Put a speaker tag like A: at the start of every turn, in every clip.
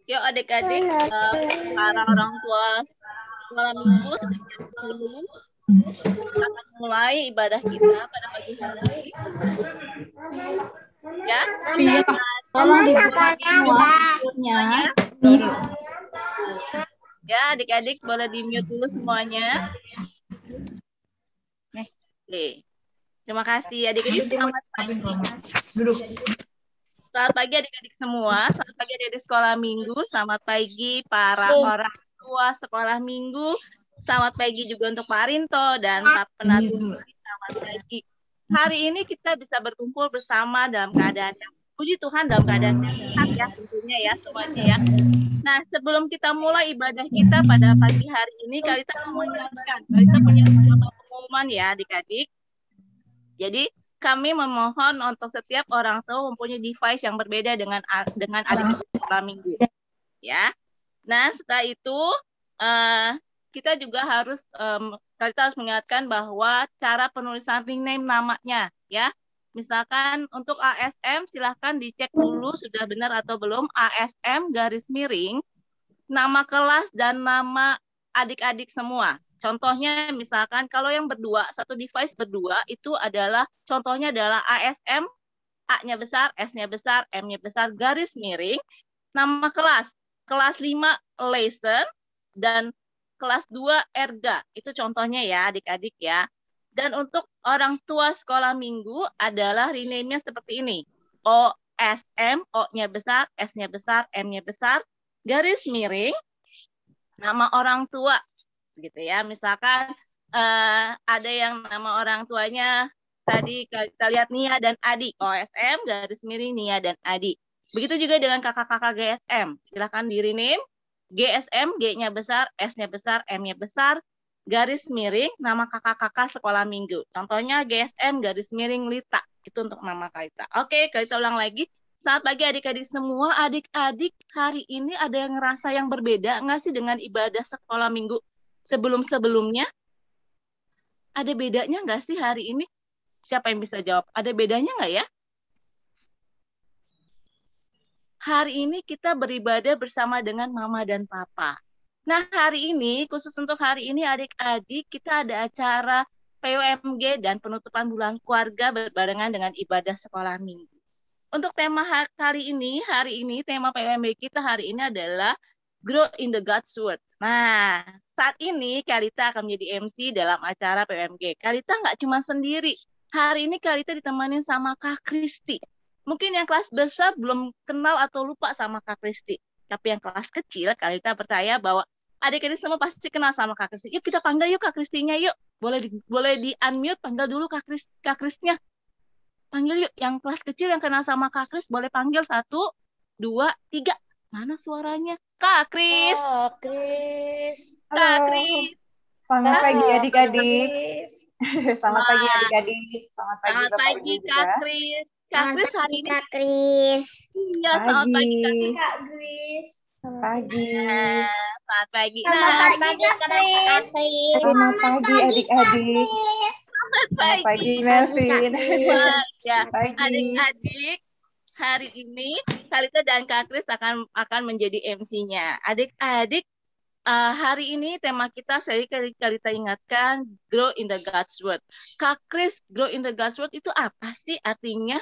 A: Yuk adik-adik, para orang tua sekolah minggu sudah jam 10, kita akan mulai ibadah kita pada pagi hari ini. Ya,
B: Iya, tolong dibuat semuanya.
A: Ya, adik-adik boleh di-mute dulu semuanya. Oke. Terima kasih adik-adik. Selamat pagi.
B: Duduk.
A: Selamat pagi adik-adik semua. Selamat pagi adik-adik sekolah minggu. Selamat pagi para orang tua sekolah minggu. Selamat pagi juga untuk Pak Rinto dan Pak Penatu. Selamat pagi. Hari ini kita bisa berkumpul bersama dalam keadaan yang puji Tuhan, dalam keadaan yang sehat ya tentunya ya semuanya ya. Nah, sebelum kita mulai ibadah kita pada pagi hari ini, kita mau mengingatkan, kita punya beberapa pengumuman ya adik-adik. Jadi kami memohon untuk setiap orang tua mempunyai device yang berbeda dengan adik-adik sekolah minggu, ya. Nah, setelah itu kita juga harus mengingatkan bahwa cara penulisan nickname namanya, ya. Misalkan untuk ASM silahkan dicek dulu sudah benar atau belum ASM garis miring nama kelas dan nama adik-adik semua. Contohnya misalkan kalau yang berdua, satu device berdua itu adalah contohnya adalah ASM, A-nya besar, S-nya besar, M-nya besar, garis miring, nama kelas 5 lesson dan kelas 2 erga. Itu contohnya ya adik-adik ya. Dan untuk orang tua sekolah minggu adalah rename-nya seperti ini. OSM, O-nya besar, S-nya besar, M-nya besar, garis miring, nama orang tua. Gitu ya, misalkan ada yang nama orang tuanya tadi kita lihat Nia dan Adi, OSM garis miring Nia dan Adi. Begitu juga dengan kakak-kakak GSM, silakan di rename GSM, G-nya besar, S-nya besar, M-nya besar, garis miring nama kakak-kakak sekolah minggu. Contohnya GSM garis miring Lita, itu untuk nama Kalita. Oke, kita ulang lagi. Selamat pagi adik-adik semua. Adik-adik hari ini ada yang ngerasa yang berbeda nggak sih dengan ibadah sekolah minggu sebelum-sebelumnya? Ada bedanya nggak sih hari ini? Siapa yang bisa jawab? Ada bedanya nggak ya? Hari ini kita beribadah bersama dengan mama dan papa. Nah, hari ini, khusus untuk hari ini adik-adik, kita ada acara PWMG dan penutupan bulan keluarga berbarengan dengan ibadah sekolah minggu. Untuk tema hari ini tema PWMG kita hari ini adalah Grow in the God's Word. Nah, saat ini Kalita akan menjadi MC dalam acara PWMG. Kalita nggak cuma sendiri. Hari ini Kalita ditemanin sama Kak Kristi. Mungkin yang kelas besar belum kenal atau lupa sama Kak Kristi. Tapi yang kelas kecil, Kalita percaya bahwa adik-adik semua pasti kenal sama Kak Kristi. Yuk kita panggil yuk Kak Kristinya yuk. Boleh di-unmute, panggil dulu Kak Kristinya. Panggil yuk. Yang kelas kecil yang kenal sama Kak Kris boleh panggil 1, 2, 3. Mana suaranya? Kak Kris.
C: Kak Kris.
A: Kak Kris.
B: Selamat pagi adik-adik. Selamat pagi adik-adik.
A: Selamat pagi Kak Kris. Kak Kris hari ini.
C: Kak Kris.
A: Iya, selamat pagi
C: Kak Kris.
B: Pagi.
A: Selamat pagi.
C: Selamat pagi Kak Kris.
B: Selamat pagi adik-adik.
A: Selamat
B: pagi Melvin.
A: Ya,
B: Pagi.
A: adik-adik, hari ini Kalita dan Kak Kris akan menjadi MC-nya. Adik-adik, hari ini tema kita Kalita ingatkan Grow in the God's Word. Kak Kris, Grow in the God's Word itu apa sih artinya?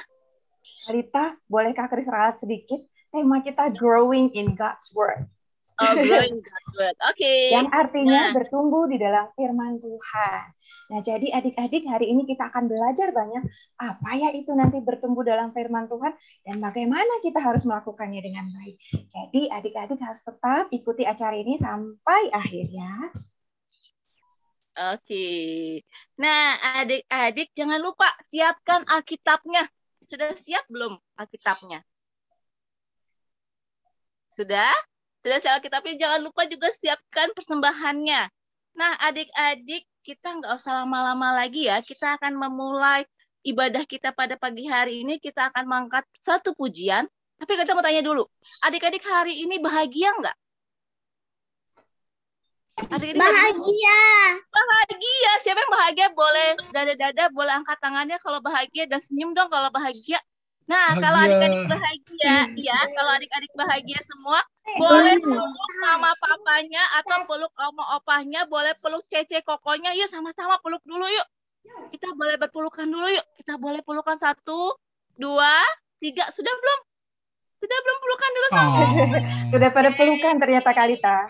B: Kalita, boleh Kak Kris ralat sedikit? Tema kita Growing in God's Word.
A: Oh, Growing God's Word. Oke.
B: Yang artinya bertumbuh di dalam firman Tuhan. Nah, jadi adik-adik hari ini kita akan belajar banyak apa ya itu nanti bertumbuh dalam firman Tuhan dan bagaimana kita harus melakukannya dengan baik. Jadi adik-adik harus tetap ikuti acara ini sampai akhir ya.
A: Oke. Nah, adik-adik jangan lupa siapkan Alkitabnya. Sudah siap belum Alkitabnya? Sudah? Sudah siap Alkitabnya, jangan lupa juga siapkan persembahannya. Nah, adik-adik, kita nggak usah lama-lama lagi ya. Kita akan memulai ibadah kita pada pagi hari ini. Kita akan mengangkat satu pujian. Tapi kita mau tanya dulu, adik-adik hari ini bahagia nggak? Adik-adik
C: Bahagia.
A: Bahagia. Siapa yang bahagia boleh dada-dada, boleh angkat tangannya kalau bahagia dan senyum dong kalau bahagia. Nah, kalau adik-adik bahagia, ya, kalau adik-adik bahagia semua, Boleh peluk mama papanya atau peluk oma opahnya, boleh peluk cece kokonya. Yuk sama-sama peluk dulu yuk. Kita boleh berpelukan dulu yuk. Kita boleh pelukan 1, 2, 3. Sudah belum? Sudah belum pelukan dulu sama?
B: Sudah pada pelukan ternyata Kalita.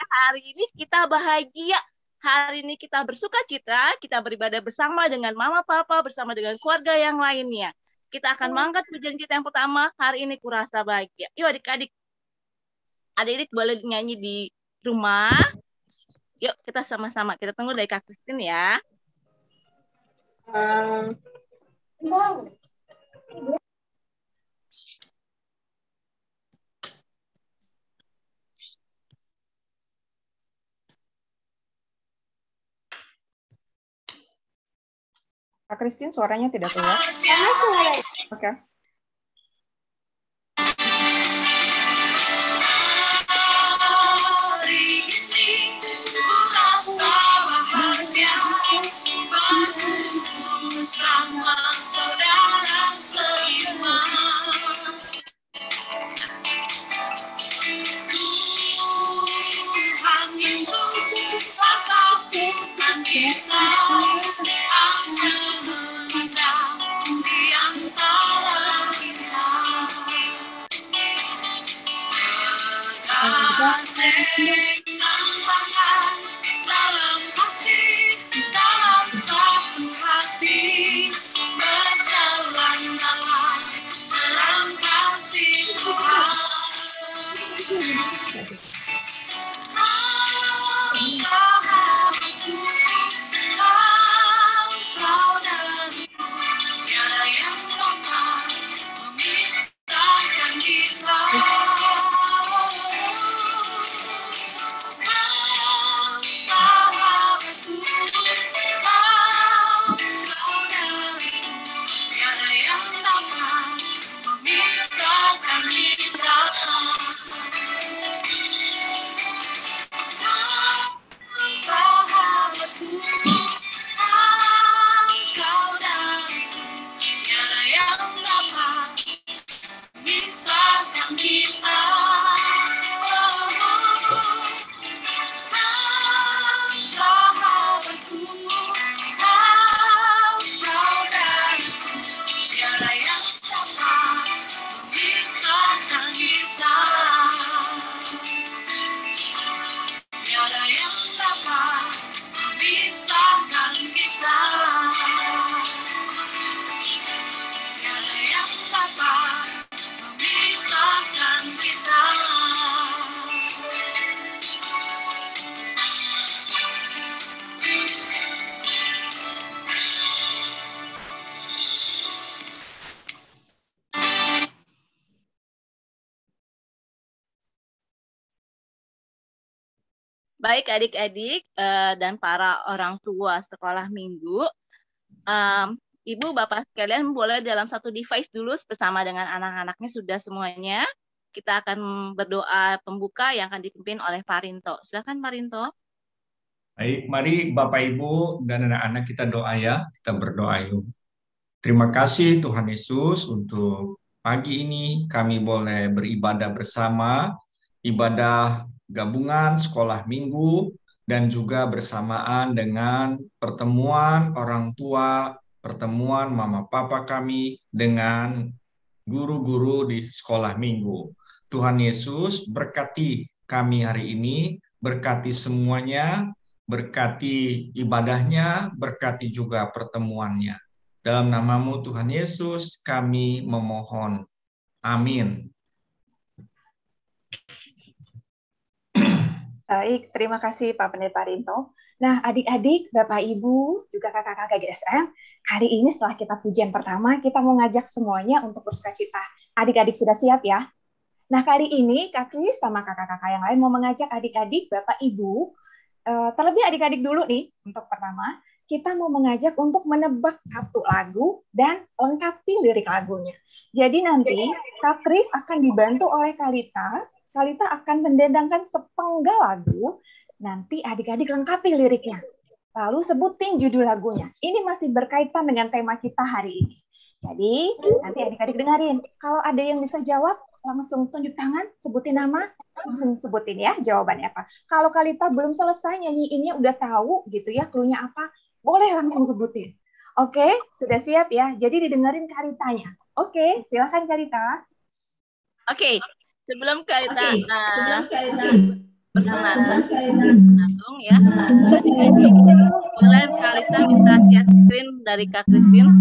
A: Hari ini kita bahagia. Hari ini kita bersuka cita, kita beribadah bersama dengan mama papa, bersama dengan keluarga yang lainnya. Kita akan mengangkat pujian kita yang pertama, hari ini kurasa bahagia. Yuk adik-adik. Adik-adik boleh nyanyi di rumah. Yuk kita sama-sama. Kita tunggu dari Kak Christine ya.
B: Kak Christine suaranya tidak keluar. Oke.
D: Bersama saudara seiman, Tuhan Yesus satukan kita, hanya mengendap di antara kita. Bergandeng tangan dalam kasih, dalam satu hati, berjalan dalam terang kasih Tuhan. Kau sahabatku, kau saudaraku, tiada yang dapat memisahkan kita.
A: Baik adik-adik dan para orang tua sekolah minggu, Ibu Bapak sekalian boleh dalam satu device dulu bersama dengan anak-anaknya sudah semuanya. Kita akan berdoa pembuka yang akan dipimpin oleh Pak Rinto. Silakan Pak Rinto.
E: Baik, mari Bapak Ibu dan anak-anak kita doa ya. Kita berdoa yuk. Terima kasih Tuhan Yesus untuk pagi ini kami boleh beribadah bersama, ibadah gabungan sekolah minggu, dan juga bersamaan dengan pertemuan orang tua, pertemuan mama papa kami dengan guru-guru di sekolah minggu. Tuhan Yesus berkati kami hari ini, berkati semuanya, berkati ibadahnya, berkati juga pertemuannya. Dalam namamu Tuhan Yesus kami memohon. Amin.
B: Baik, terima kasih Pak Pendeta Rinto. Nah, adik-adik, Bapak Ibu, juga kakak-kakak GSM, kali ini setelah kita pujian pertama, kita mau ngajak semuanya untuk bersukacita. Adik-adik sudah siap ya? Nah, kali ini Kak Kris sama kakak-kakak yang lain mau mengajak adik-adik, Bapak Ibu, terlebih adik-adik dulu nih, untuk pertama, kita mau mengajak untuk menebak satu lagu dan lengkapi lirik lagunya. Jadi nanti Kak Kris akan dibantu oleh Kalita. Kalita akan mendendangkan sepenggal lagu, nanti adik-adik lengkapi liriknya. Lalu sebutin judul lagunya. Ini masih berkaitan dengan tema kita hari ini. Jadi, nanti adik-adik dengerin. Kalau ada yang bisa jawab, langsung tunjuk tangan, sebutin nama, langsung sebutin ya jawabannya apa. Kalau Kalita belum selesai nyanyiinnya udah tahu gitu ya, cluenya apa, boleh langsung sebutin. Oke, sudah siap ya? Jadi didengerin Kalitanya. Oke, silakan Kalita.
A: Oke, sebelum Kalita perkenalan langsung ya. Adik-adik, boleh Kalita minta share screen dari Kak Christine.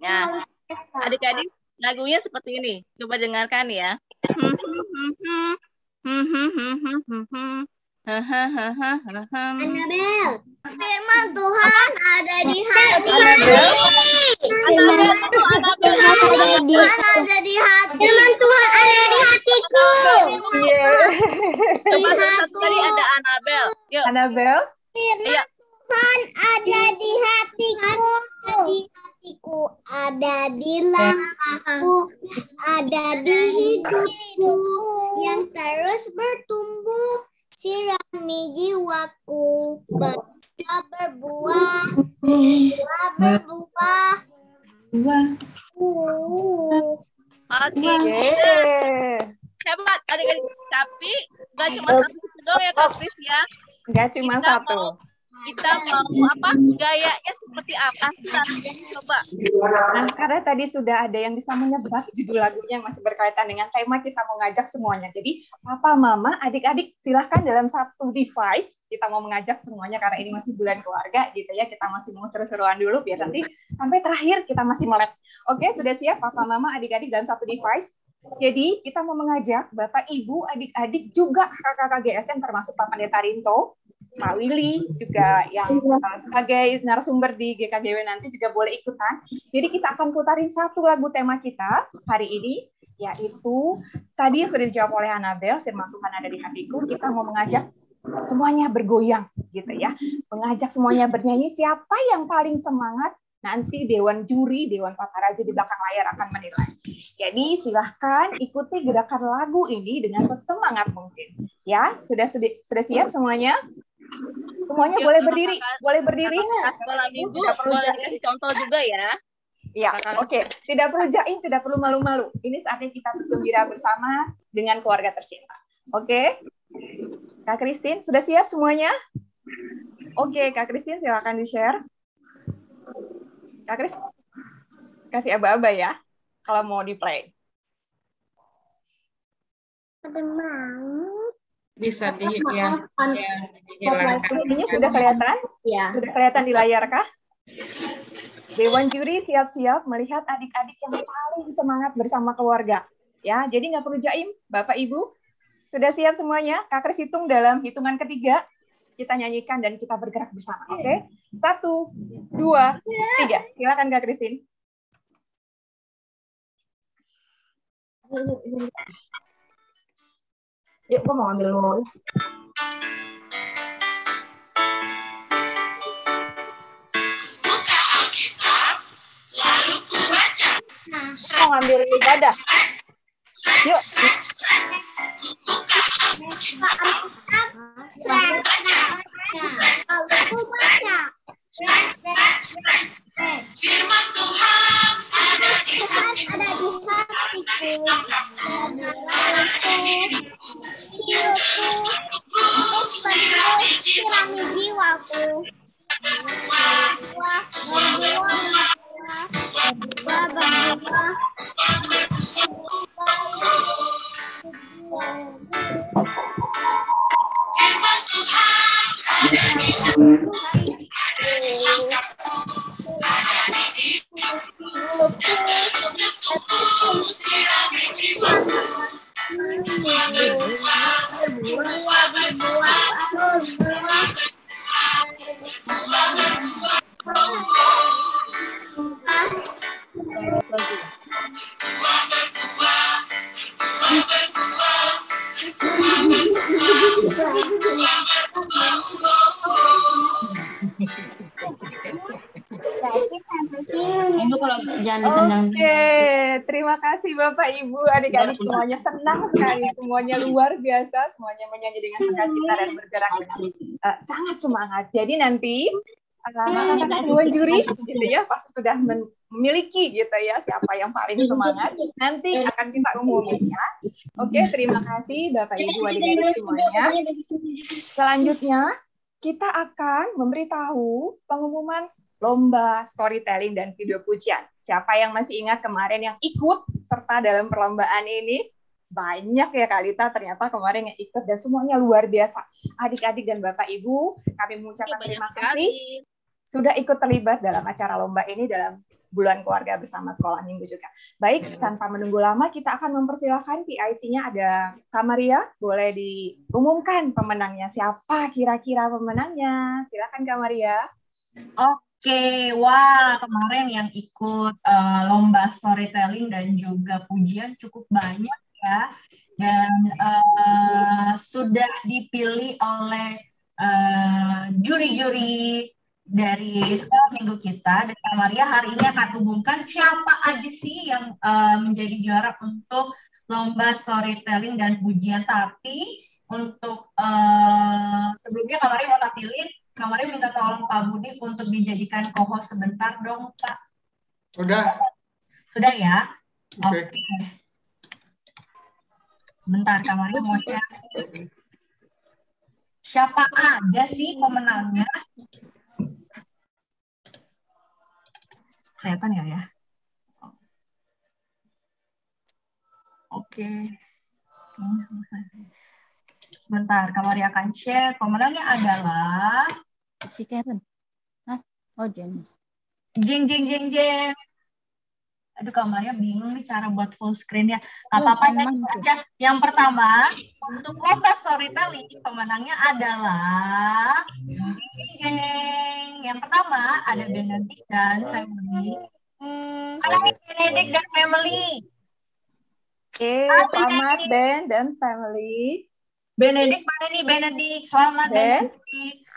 A: Ya, adik-adik lagunya seperti ini. Coba dengarkan ya.
C: Annabel, firman Tuhan ada di hati. Ada di hati. Firman Tuhan ada di hatiku.
A: Coba satu kali ada Annabel. Yuk.
B: Annabel.
C: Firman Tuhan ada di hatiku. Ada di langkahku, ada di hidupku yang terus bertumbuh. Sirami jiwaku, berbuah.
A: Oke. Hebat adik-adik. Tapi nggak cuma satu doang ya Kak Kris ya.
B: Nggak cuma satu.
A: Kita mau apa? Gayanya seperti apa sih? Coba.
B: Nah, karena tadi sudah ada yang bisa menebak judul lagunya yang masih berkaitan dengan tema, kita mau ngajak semuanya. Jadi, Papa, Mama, adik-adik silahkan dalam satu device. Kita mau mengajak semuanya karena ini masih bulan keluarga gitu ya. Kita masih mau seru-seruan dulu biar nanti sampai terakhir kita masih melek. Oke, sudah siap Papa, Mama, adik-adik dalam satu device. Jadi, kita mau mengajak Bapak, Ibu, adik-adik juga kakak-kakak GSM termasuk Pak Pendeta Rinto, Pak Willy juga yang sebagai narasumber di GKGW nanti juga boleh ikutan. Jadi kita akan putarin satu lagu tema kita hari ini, yaitu tadi yang sudah dijawab oleh Annabel, firman Tuhan ada di hatiku. Kita mau mengajak semuanya bergoyang gitu ya, mengajak semuanya bernyanyi. Siapa yang paling semangat, nanti Dewan Juri, Dewan Paparazi di belakang layar akan menilai. Jadi silahkan ikuti gerakan lagu ini dengan sesemangat mungkin. Ya, sudah siap semuanya? Semuanya boleh berdiri, boleh berdiri.
A: Sekolah minggu boleh kasih contoh juga ya.
B: Ya, oke. Tidak perlu jaim, tidak perlu malu-malu. Ini saatnya kita bergembira bersama dengan keluarga tercinta. Oke? Kak Christine, sudah siap semuanya? Oke, Kak Christine silakan di-share. Kak Chris, kasih aba-aba ya, kalau mau di-play.
F: Bisa dihilangkan.
B: Ini sudah kelihatan?
C: Ya.
B: Sudah kelihatan di layar kah? Dewan Juri siap-siap melihat adik-adik yang paling semangat bersama keluarga. Ya, jadi nggak perlu jaim, Bapak Ibu. Sudah siap semuanya? Kak Kris hitung dalam hitungan ketiga. Kita nyanyikan dan kita bergerak bersama. Oke? 1, 2, 3. Silakan Kak Kristin.
C: Yuk, gue mau ambil dulu.
D: Buka Alkitab, lalu ku baca.
B: Mau ngambil ibadah. Yuk.
D: Buka Alkitab, firman Tuhan ada di hatiku. Sirami jiwaku. Firman Tuhan ada di hatiku, ada di langkahku, ada di hidupku. Untukku sirami jiwaku.
C: Itu kalau jangan ditendang.
B: Oke, terima kasih Bapak Ibu, adik-adik semuanya senang sekali, semuanya luar biasa, semuanya menyanyi dengan sukacita dan bergerak dengan sangat semangat. Jadi nanti kakak Dewan juri gitu ya, pasti sudah memiliki gitu ya siapa yang paling semangat. Nanti akan kita umumin ya. Oke, terima kasih Bapak Ibu adik-adik semuanya. Selanjutnya kita akan memberitahu pengumuman lomba storytelling dan video pujian. Siapa yang masih ingat kemarin yang ikut serta dalam perlombaan ini? Banyak ya Kalita, ternyata kemarin yang ikut dan semuanya luar biasa. Adik-adik dan Bapak Ibu, kami mengucapkan terima kasih sudah ikut terlibat dalam acara lomba ini dalam bulan keluarga bersama sekolah minggu juga. Baik, tanpa menunggu lama kita akan mempersilahkan PIC-nya ada Kak Maria, boleh diumumkan pemenangnya. Siapa kira-kira pemenangnya? Silakan Kak Maria.
F: Oke, wah kemarin yang ikut lomba storytelling dan juga pujian cukup banyak ya, dan sudah dipilih oleh juri-juri dari sekolah minggu kita. Dan Kak Maria hari ini akan umumkan siapa aja sih yang menjadi juara untuk lomba storytelling dan pujian. Tapi untuk sebelumnya Kak Maria mau tampilin, Kak Maria minta tolong Pak Budi untuk dijadikan co-host sebentar dong, Pak. Sudah ya? Oke. Bentar, Kak Maria mau share. Siapa aja sih pemenangnya? Kelihatan ya? Oke. Bentar, Kak Maria akan share. Pemenangnya adalah
G: Karen. Hah? Oh, Jenis.
F: Jeng. Aduh, Kak Maria bingung nih cara buat full screen ya. Apa-apa aja. Yang pertama, untuk lomba storytelling, pemenangnya adalah Jeng. Yang pertama, ada Benedict dan Family. Benedict dan Family.
B: Selamat Ben dan Family.
F: Benedict mana nih Benedict? Selamat Benedict.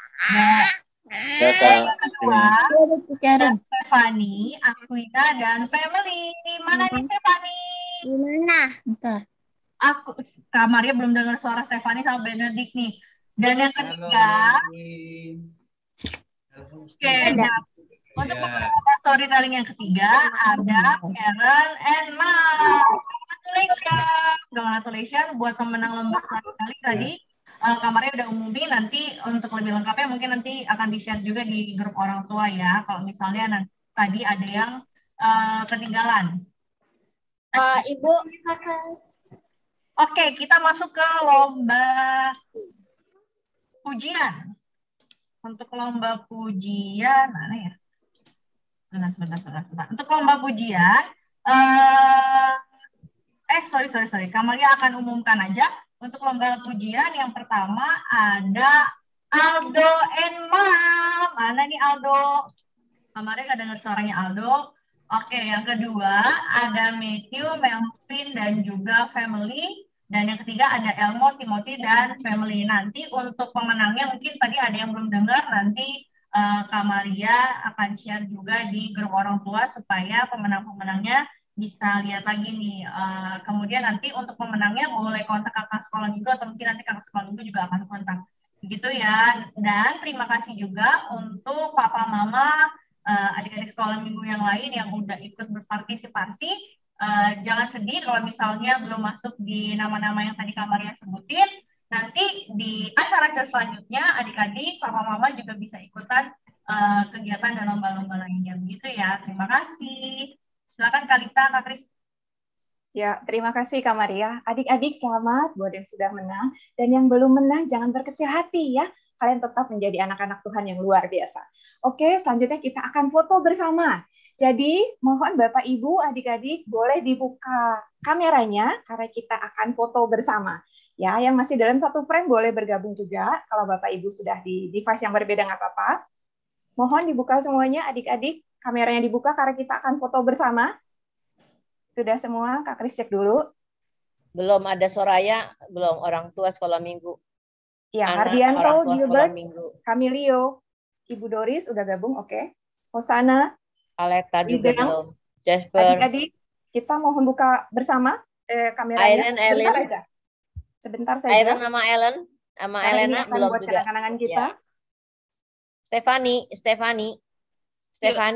F: Stephanie, Aquina dan Family. Mana nih Stephanie?
G: Gimana? Bentar.
F: Kak Maria belum dengar suara Stephanie sama Benedict nih. Dan yang ketiga, untuk storytelling yang ketiga ada Karen and Mark. Congratulations buat pemenang lomba storytelling tadi. Kak Maria udah umumin, nanti untuk lebih lengkapnya mungkin nanti akan di-share juga di grup orang tua ya. Kalau misalnya tadi ada yang ketinggalan.
C: Ibu.
F: Oke, kita masuk ke lomba pujian. Untuk lomba pujian, mana ya? Sebentar. Untuk lomba pujian, sorry. Kak Maria akan umumkan aja. Untuk lomba pujian yang pertama ada Aldo and Mom. Mana nih Aldo? Kak Maria nggak dengar suaranya Aldo. Oke, yang kedua ada Matthew, Melvin, dan juga Family. Dan yang ketiga ada Elmo, Timothy, dan Family. Nanti untuk pemenangnya mungkin tadi ada yang belum dengar, nanti Kak Maria akan share juga di grup orang tua supaya pemenang-pemenangnya bisa lihat lagi nih. Kemudian nanti untuk pemenangnya boleh kontak kakak sekolah juga atau mungkin nanti kakak sekolah juga akan kontak. Begitu ya. Dan terima kasih juga untuk papa mama, adik-adik sekolah minggu yang lain yang udah ikut berpartisipasi. Jangan sedih kalau misalnya belum masuk di nama-nama yang tadi Kak Maria sebutin. Nanti di acara-acara selanjutnya adik-adik, papa mama juga bisa ikutan kegiatan dan lomba-lomba lainnya. Begitu ya. Terima kasih. Silakan Kalita, Kak Kris.
B: Ya, terima kasih Kak Maria. Adik-adik selamat buat yang sudah menang. Dan yang belum menang jangan berkecil hati ya. Kalian tetap menjadi anak-anak Tuhan yang luar biasa. Oke, selanjutnya kita akan foto bersama. Jadi, mohon Bapak Ibu, adik-adik boleh dibuka kameranya karena kita akan foto bersama. Ya, yang masih dalam satu frame boleh bergabung juga. Kalau Bapak Ibu sudah di device yang berbeda nggak apa-apa. Mohon dibuka semuanya adik-adik. Kameranya dibuka karena kita akan foto bersama. Sudah semua? Kak Kris cek dulu.
H: Belum ada Soraya, belum orang tua sekolah minggu.
B: Ya, Hardianto, Gilbert, Camilio, Ibu Doris udah gabung, oke. Hosana,
H: Aleta juga belum. Jasper.
B: Adik-adik, kita mohon buka bersama kameranya.
H: Iron, Ellen.
B: Sebentar saja.
H: Iron sama Ellen, sama Elena belum juga.
B: Kenangan kita.
H: Ya. Stefani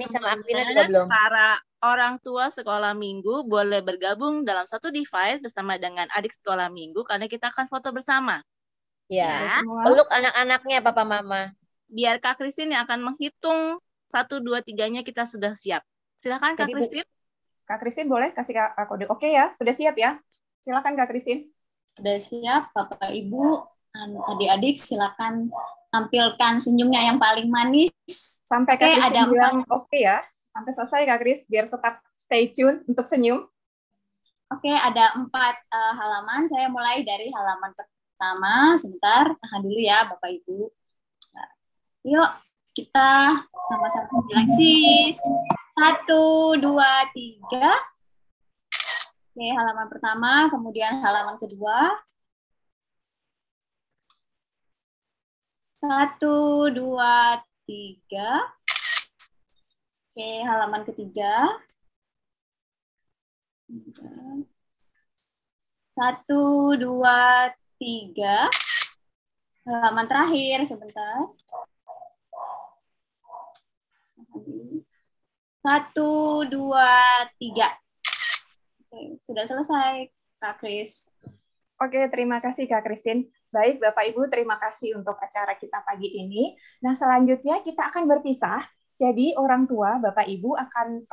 H: sama Aquina juga
A: Semuanya,
H: belum.
A: para orang tua sekolah minggu boleh bergabung dalam satu device bersama dengan adik sekolah minggu karena kita akan foto bersama.
H: Ya,
A: Ya.
H: peluk anak-anaknya Papa Mama.
A: Biar Kak Christine yang akan menghitung 1, 2, 3-nya kita sudah siap. Silakan Kak
B: Jadi, Bu,
A: Christine.
B: Kak Christine boleh kasih kode oke ya? Sudah siap ya? Silakan Kak Christine.
I: Sudah siap, Bapak Ibu, adik-adik silakan tampilkan senyumnya yang paling manis.
B: Sampai
I: Oke,
B: Kak Christine
I: ada
B: bilang oke ya. Sampai selesai Kak Chris, biar tetap stay tune untuk senyum.
I: Oke, ada 4 halaman. Saya mulai dari halaman pertama. Sebentar, tahan dulu ya Bapak Ibu. Nah, yuk, kita sama-sama bilang cheese. 1, 2, 3. Oke, halaman pertama, kemudian halaman kedua. 1, 2, 3. Oke, halaman ketiga. 1, 2, 3. Halaman terakhir, sebentar. 1, 2, 3. Oke, sudah selesai, Kak Kris.
B: Oke, terima kasih Kak Christine. Baik, Bapak Ibu, terima kasih untuk acara kita pagi ini. Nah, selanjutnya kita akan berpisah. Jadi, orang tua, Bapak Ibu akan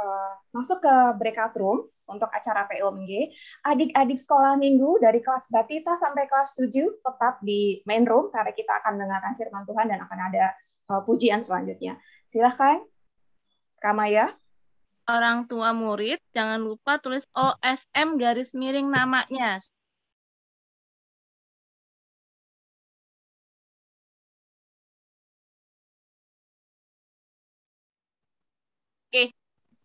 B: masuk ke breakout room untuk acara POMG. Adik-adik sekolah minggu dari kelas Batita sampai kelas 7 tetap di main room karena kita akan mendengarkan firman Tuhan dan akan ada pujian selanjutnya. Silahkan, Kak Maya.
A: Orang tua murid, jangan lupa tulis OSM garis miring namanya. Oke,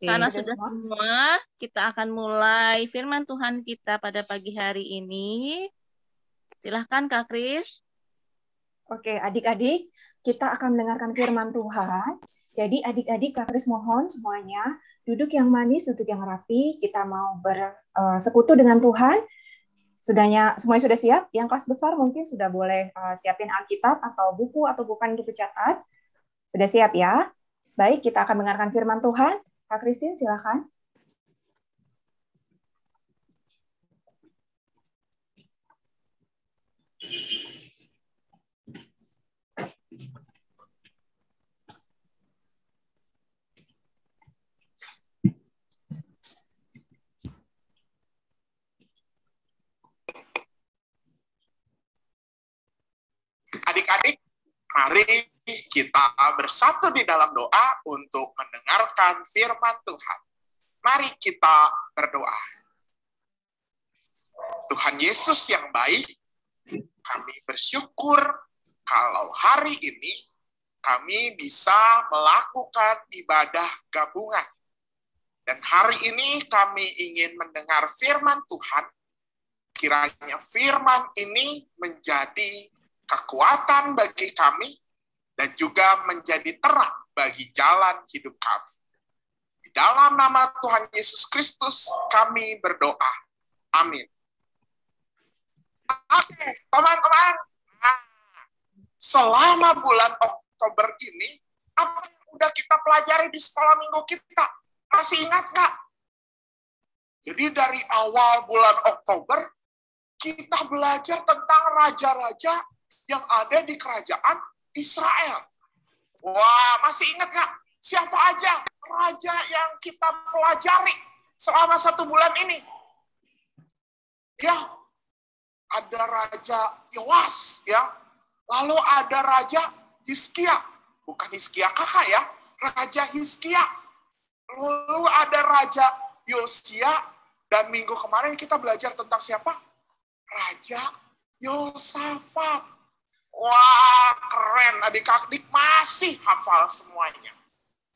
A: karena sudah semua, kita akan mulai firman Tuhan kita pada pagi hari ini. Silahkan Kak Kris.
B: Oke, adik-adik, kita akan mendengarkan firman Tuhan. Jadi adik-adik, Kak Kris mohon semuanya duduk yang manis, duduk yang rapi. Kita mau bersekutu dengan Tuhan. Semuanya sudah siap? Yang kelas besar mungkin sudah boleh siapin Alkitab atau buku atau bukan buku catat. Sudah siap ya? Baik, kita akan mendengarkan firman Tuhan. Kak Christine, silakan.
J: Adik-adik, mari kita bersatu di dalam doa untuk mendengarkan firman Tuhan. Mari kita berdoa. Tuhan Yesus yang baik, kami bersyukur kalau hari ini kami bisa melakukan ibadah gabungan. Dan hari ini kami ingin mendengar firman Tuhan. Kiranya firman ini menjadi kekuatan bagi kami dan juga menjadi terang bagi jalan hidup kami. Di dalam nama Tuhan Yesus Kristus kami berdoa. Amin. Oke, teman-teman. Selama bulan Oktober ini, apa yang udah kita pelajari di sekolah minggu kita? Masih ingat nggak? Jadi dari awal bulan Oktober, kita belajar tentang raja-raja yang ada di kerajaan Israel. Wah, masih ingat nggak? Siapa aja raja yang kita pelajari selama 1 bulan ini? Ya, ada Raja Yoas, ya. Lalu ada Raja Hizkia. Bukan Hizkia kakak ya, Raja Hizkia. Lalu ada Raja Yosia. Dan minggu kemarin kita belajar tentang siapa? Raja Yosafat. Wah, keren. Adik-adik masih hafal semuanya.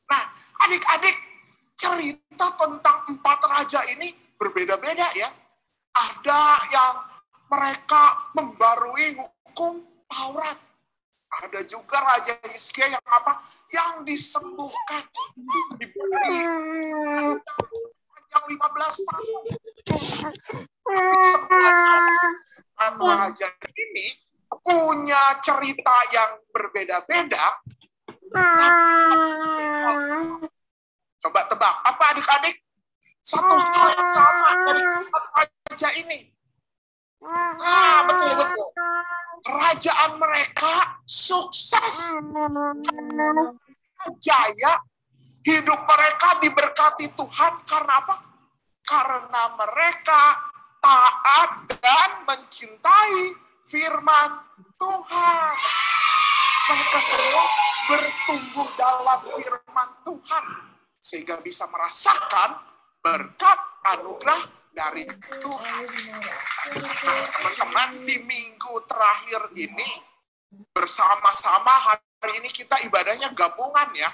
J: Nah, adik-adik, cerita tentang 4 raja ini berbeda-beda ya. Ada yang mereka membarui hukum Taurat. Ada juga Raja Hizkia yang apa? Yang disembuhkan. Diberi panjang 15 tahun. Tapi semua raja ini punya cerita yang berbeda-beda Coba tebak, apa adik-adik? Satu hal yang sama dari raja ini. Betul. Kerajaan mereka sukses. Jaya. Hidup mereka diberkati Tuhan karena apa? Karena mereka taat dan mencintai firman Tuhan. Mereka semua bertumbuh dalam firman Tuhan. Sehingga bisa merasakan berkat anugerah dari Tuhan. Nah, teman-teman, di minggu terakhir ini, bersama-sama hari ini kita ibadahnya gabungan ya.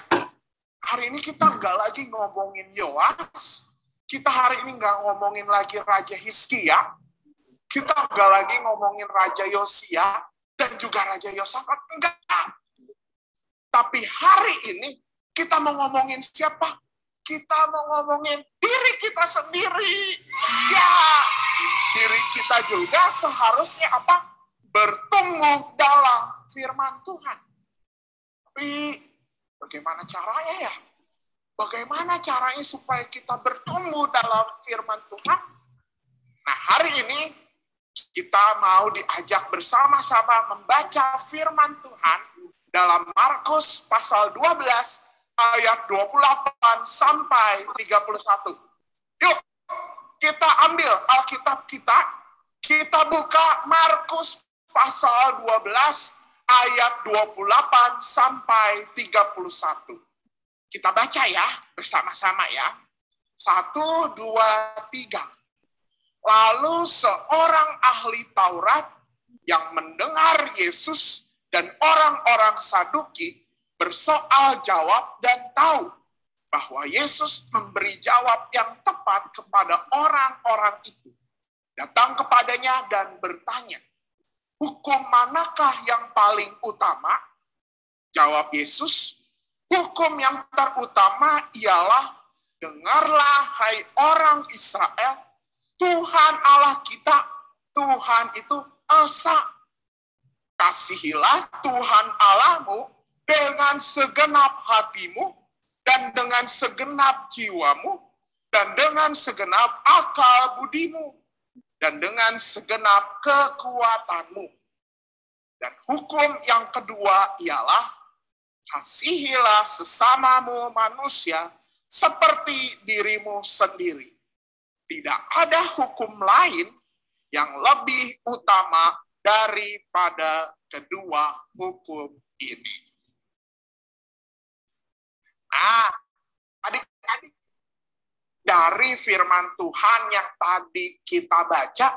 J: Hari ini kita nggak lagi ngomongin Yoas, kita hari ini nggak ngomongin lagi Raja Hizkia, kita nggak lagi ngomongin Raja Yosia, dan juga Raja Yosafat, enggak. Tapi hari ini kita mau ngomongin siapa? Kita mau ngomongin diri kita sendiri. Ya, diri kita juga seharusnya apa? Bertumbuh dalam firman Tuhan. Tapi bagaimana caranya ya? Bagaimana caranya supaya kita bertumbuh dalam firman Tuhan? Nah, hari ini kita mau diajak bersama-sama membaca firman Tuhan dalam Markus pasal 12 ayat 28 sampai 31. Yuk, kita ambil Alkitab kita buka Markus pasal 12 ayat 28 sampai 31. Kita baca ya, bersama-sama ya. 1, 2, 3. Lalu seorang ahli Taurat yang mendengar Yesus dan orang-orang Saduki bersoal jawab dan tahu bahwa Yesus memberi jawab yang tepat kepada orang-orang itu. Datang kepadanya dan bertanya, hukum manakah yang paling utama? Jawab Yesus, hukum yang terutama ialah, dengarlah hai orang Israel, Tuhan Allah kita, Tuhan itu Esa. Kasihilah Tuhan Allahmu dengan segenap hatimu, dan dengan segenap jiwamu, dan dengan segenap akal budimu, dan dengan segenap kekuatanmu. Dan hukum yang kedua ialah, kasihilah sesamamu manusia seperti dirimu sendiri. Tidak ada hukum lain yang lebih utama daripada kedua hukum ini. Nah, adik-adik, dari firman Tuhan yang tadi kita baca,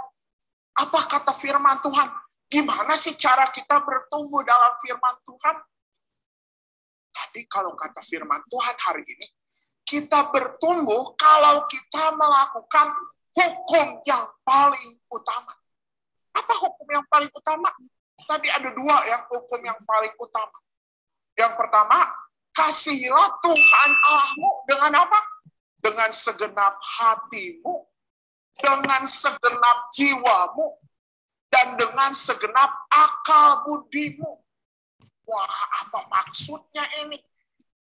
J: apa kata firman Tuhan? Gimana sih cara kita bertumbuh dalam firman Tuhan? Tadi kalau kata firman Tuhan hari ini, kita bertumbuh kalau kita melakukan hukum yang paling utama. Apa hukum yang paling utama? Tadi ada dua ya, hukum yang paling utama. Yang pertama, kasihilah Tuhan Allahmu dengan apa? Dengan segenap hatimu, dengan segenap jiwamu, dan dengan segenap akal budimu. Wah, apa maksudnya ini?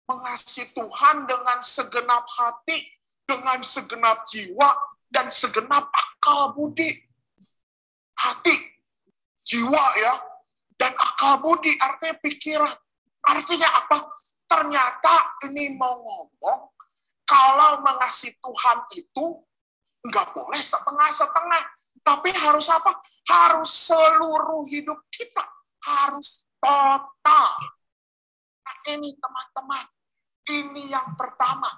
J: Mengasihi Tuhan dengan segenap hati, dengan segenap jiwa, dan segenap akal budi. Hati, jiwa ya, dan akal budi artinya pikiran. Artinya apa? Ternyata ini mau ngomong, kalau mengasihi Tuhan itu nggak boleh setengah-setengah. Tapi harus apa? Harus seluruh hidup kita. Harus total. Nah ini teman-teman, ini yang pertama.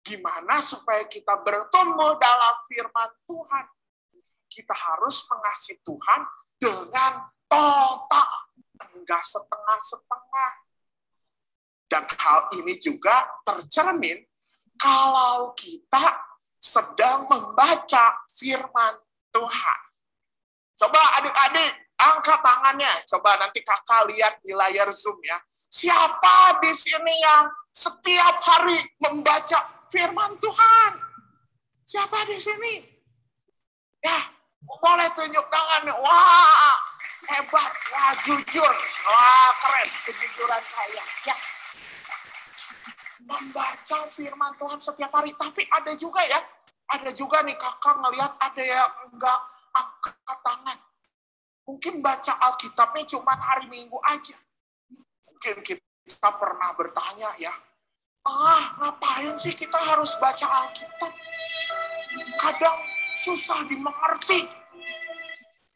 J: Gimana supaya kita bertumbuh dalam firman Tuhan? Kita harus mengasihi Tuhan dengan total. Enggak setengah-setengah. Dan hal ini juga tercermin kalau kita sedang membaca firman Tuhan. Coba adik-adik, angkat tangannya. Coba nanti kakak lihat di layar Zoom ya. Siapa di sini yang setiap hari membaca firman Tuhan? Siapa di sini? Ya, boleh tunjuk tangan. Wah, hebat. Wah, jujur. Wah, keren kejujuran saya. Ya. membaca firman Tuhan setiap hari. Tapi ada juga ya, ada juga nih kakak ngelihat ada yang enggak angkat tangan. Mungkin baca Alkitabnya cuma hari Minggu aja. Mungkin kita pernah bertanya ya, ngapain sih kita harus baca Alkitab? Kadang susah dimengerti.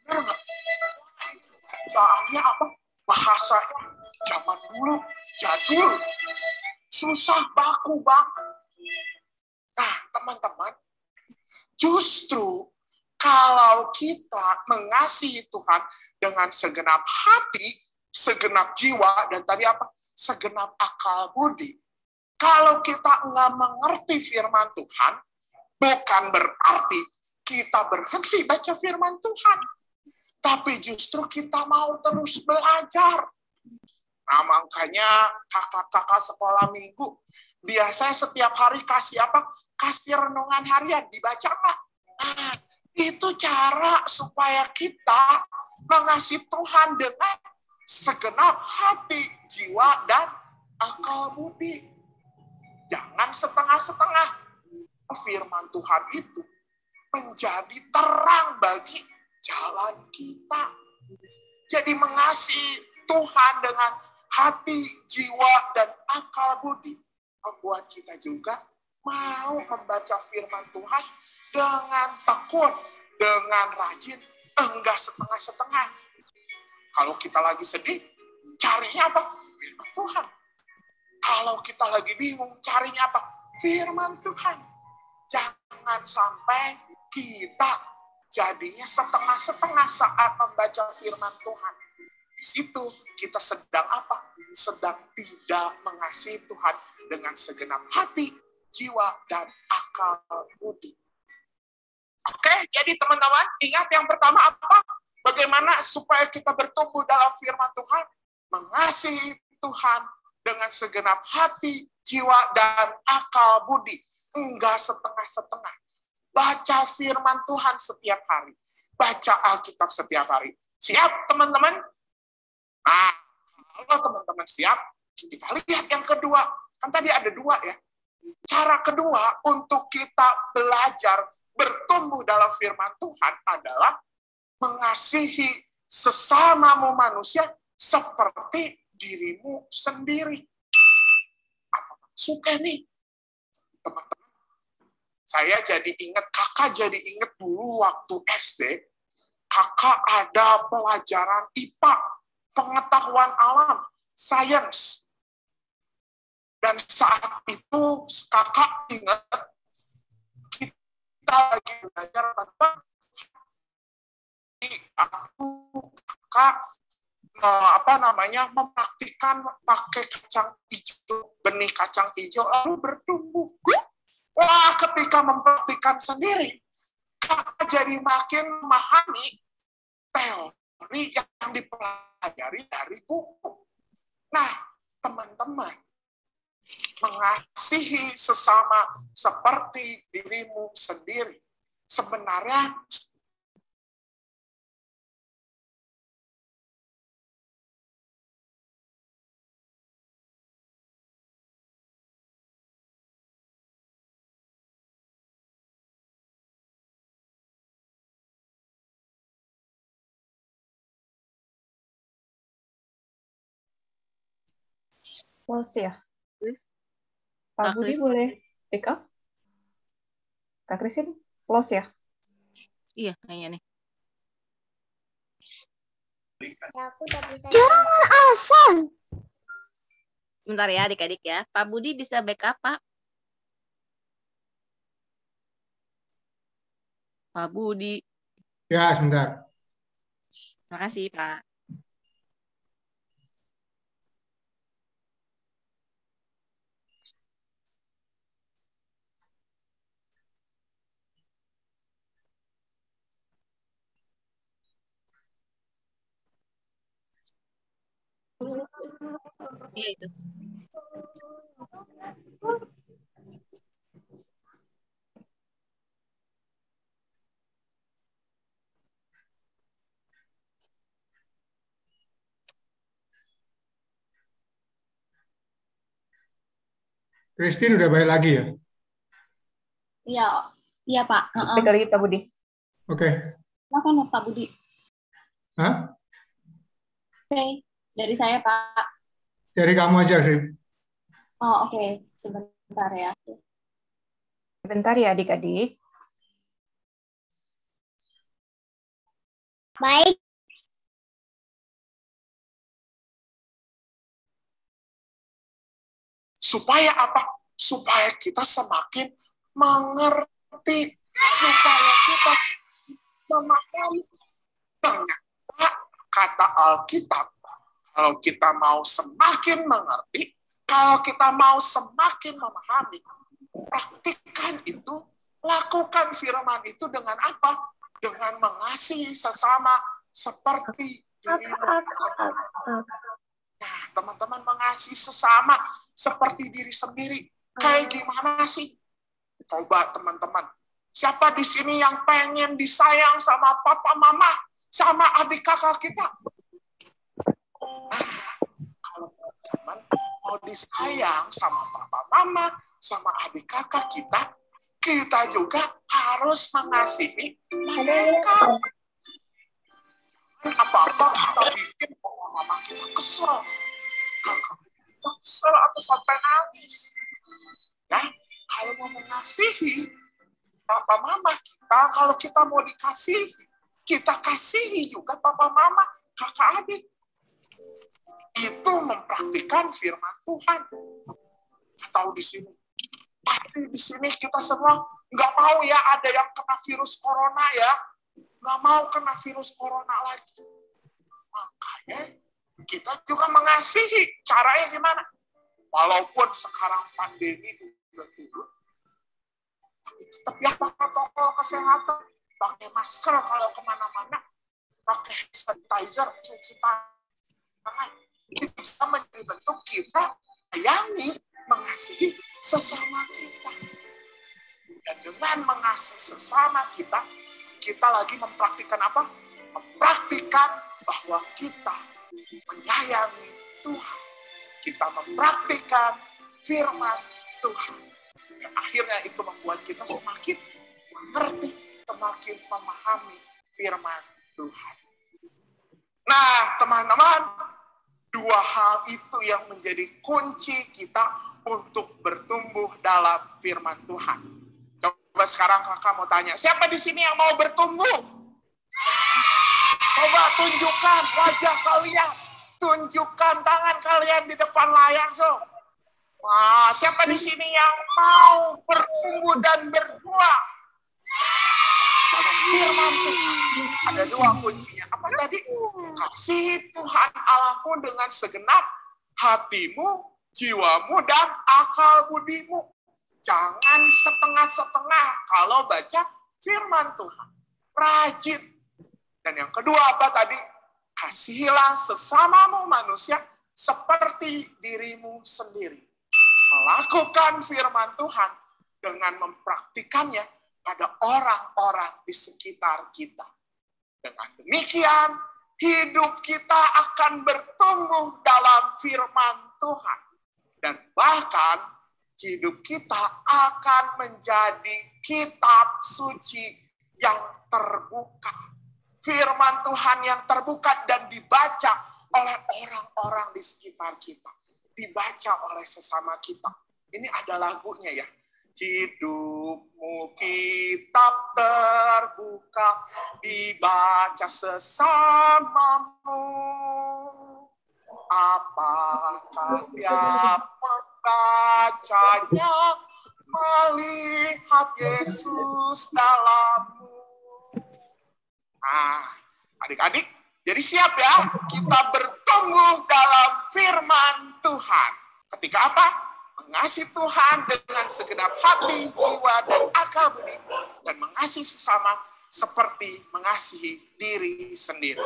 J: Benar nggak? Bacaannya apa? Bahasanya zaman dulu, jadul. Susah baku banget. Nah, teman-teman, justru kalau kita mengasihi Tuhan dengan segenap hati, segenap jiwa, dan tadi apa? Segenap akal budi. Kalau kita nggak mengerti firman Tuhan, bukan berarti kita berhenti baca firman Tuhan. Tapi justru kita mau terus belajar. Nah, makanya kakak-kakak sekolah minggu, biasanya setiap hari kasih apa? Kasih renungan harian, dibaca nggak? Nah, itu cara supaya kita mengasihi Tuhan dengan segenap hati, jiwa, dan akal budi. Jangan setengah-setengah. Firman Tuhan itu menjadi terang bagi jalan kita. Jadi mengasihi Tuhan dengan hati, jiwa, dan akal budi membuat kita juga mau membaca firman Tuhan dengan tekun, dengan rajin, enggak setengah-setengah. Kalau kita lagi sedih, carinya apa? Firman Tuhan. Kalau kita lagi bingung, carinya apa? Firman Tuhan. Jangan sampai kita jadinya setengah-setengah saat membaca firman Tuhan. Di situ kita sedang apa? Sedang tidak mengasihi Tuhan dengan segenap hati, jiwa, dan akal budi. Oke, jadi teman-teman, ingat yang pertama apa? Bagaimana supaya kita bertumbuh dalam firman Tuhan? Mengasihi Tuhan dengan segenap hati, jiwa, dan akal budi. Enggak setengah-setengah. Baca firman Tuhan setiap hari. Baca Alkitab setiap hari. Siap, teman-teman? Nah, kalau teman-teman siap, kita lihat yang kedua. Kan tadi ada dua ya. Cara kedua untuk kita belajar bertumbuh dalam firman Tuhan adalah mengasihi sesamamu manusia seperti dirimu sendiri. Apa maksudnya nih? Teman-teman, saya jadi ingat, kakak jadi ingat dulu waktu SD, kakak ada pelajaran IPA, pengetahuan alam, sains. Dan saat itu kakak ingat, kita lagi belajar tentang kakak mempraktikkan pakai kacang hijau, benih kacang hijau lalu bertumbuh. Wah, ketika mempraktikkan sendiri, kakak jadi makin memahami teori yang dipelajari dari buku. Nah, teman-teman, mengasihi sesama seperti dirimu sendiri. Sebenarnya
B: close ya. Pak Budi boleh pick up? Kak Christine, close ya?
A: Iya, kayaknya nih.
C: Jangan asal.
A: Bentar ya adik-adik ya. Pak Budi bisa backup, Pak? Pak Budi.
E: Ya, sebentar.
A: Terima kasih, Pak. Iya itu.
E: Christine udah balik lagi ya?
I: Iya, iya Pak.
B: Baik dari kita Budi.
E: Oke.
I: Silakan Pak Budi.
E: Hah?
I: Oke, dari saya Pak.
E: Dari kamu aja, sih.
I: Oh oke, sebentar ya.
B: Sebentar ya adik-adik.
C: Baik.
J: Supaya apa? Supaya kita semakin mengerti. Supaya kita memahami. Ternyata kata Alkitab, kalau kita mau semakin mengerti, kalau kita mau semakin memahami, praktikkan itu, lakukan firman itu dengan apa? Dengan mengasihi sesama seperti dirimu. Nah, teman-teman, mengasihi sesama seperti diri sendiri. Kayak gimana sih? Coba teman-teman, siapa di sini yang pengen disayang sama papa mama, sama adik kakak kita? Nah, kalau teman-teman mau disayang sama papa mama, sama adik kakak kita, kita juga harus mengasihi mereka. Apa-apa kita bikin papa mama kita kesel, kakak kita kesel atau sampai nangis. Nah, kalau mau mengasihi papa mama kita, kalau kita mau dikasihi, kita kasihi juga papa mama, kakak adik. Itu mempraktikkan firman Tuhan. Atau di sini, pasti di sini kita semua nggak mau ya ada yang kena virus corona ya, nggak mau kena virus corona lagi. Makanya kita juga mengasihi. Caranya gimana? Walaupun sekarang pandemi udah turun, tapi tetap ya protokol kesehatan, pakai masker kalau kemana-mana, pakai sanitizer, cuci tangan. Itu bisa menjadi bentuk kita sayangi, mengasihi sesama kita. Dan dengan mengasihi sesama kita, kita lagi mempraktikkan apa? Mempraktikkan bahwa kita menyayangi Tuhan. Kita mempraktikkan firman Tuhan. Dan akhirnya itu membuat kita semakin mengerti, semakin memahami firman Tuhan. Nah, teman-teman, dua hal itu yang menjadi kunci kita untuk bertumbuh dalam firman Tuhan. Coba sekarang kakak mau tanya, siapa di sini yang mau bertumbuh? Coba tunjukkan wajah kalian, tunjukkan tangan kalian di depan layar, so. Wah, siapa di sini yang mau bertumbuh dan berbuah? Dalam firman Tuhan ada dua kuncinya. Apa tadi? Kasih Tuhan Allahmu dengan segenap hatimu, jiwamu, dan akal budimu. Jangan setengah-setengah kalau baca firman Tuhan. Rajin. Dan yang kedua apa tadi? Kasihilah sesamamu manusia seperti dirimu sendiri. Melakukan firman Tuhan dengan mempraktikannya pada orang-orang di sekitar kita. Dengan demikian, hidup kita akan bertumbuh dalam firman Tuhan. Dan bahkan, hidup kita akan menjadi kitab suci yang terbuka. Firman Tuhan yang terbuka dan dibaca oleh orang-orang di sekitar kita. Dibaca oleh sesama kita. Ini ada lagunya ya. Hidupmu kitab terbuka, dibaca sesamamu. Apakah tiap membacanya melihat Yesus dalammu? Nah, adik-adik, jadi siap ya, kita bertumbuh dalam firman Tuhan. Ketika apa? Mengasihi Tuhan dengan segenap hati, jiwa, dan akal budi. Dan mengasihi sesama seperti mengasihi diri sendiri.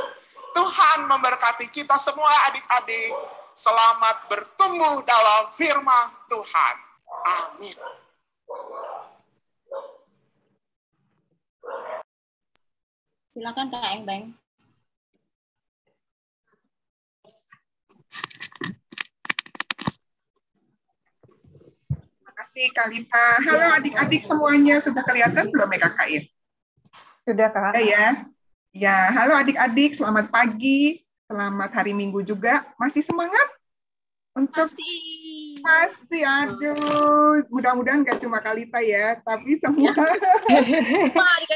J: Tuhan memberkati kita semua adik-adik. Selamat bertumbuh dalam firman Tuhan. Amin.
I: Silakan Kak Engbeng.
K: kasih Kalita. Halo adik-adik semuanya, sudah kelihatan belum ya kakak ya?
B: Sudah Kak.
K: Ya. Ya, halo adik-adik, selamat pagi, selamat hari Minggu juga. Masih semangat? Untuk masih, aduh, mudah-mudahan gak cuma Kalita ya, tapi semua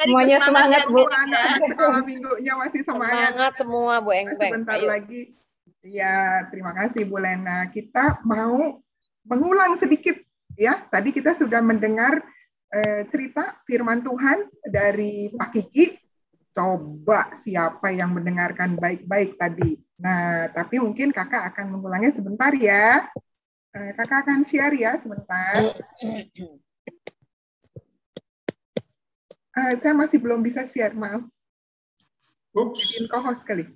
B: semuanya semangat Bu.
K: Anak-anak sekolah minggunya masih semangat.
H: Semangat semua Bu Engpeng.
K: Sebentar lagi. Ya, terima kasih Bu Lena. Kita mau mengulang sedikit ya. Tadi kita sudah mendengar cerita firman Tuhan dari Pak Kiki. Coba siapa yang mendengarkan baik-baik tadi. Nah, tapi mungkin kakak akan mengulangnya sebentar ya. Kakak akan share ya sebentar. Saya masih belum bisa share, maaf. Jadiin co-host kali.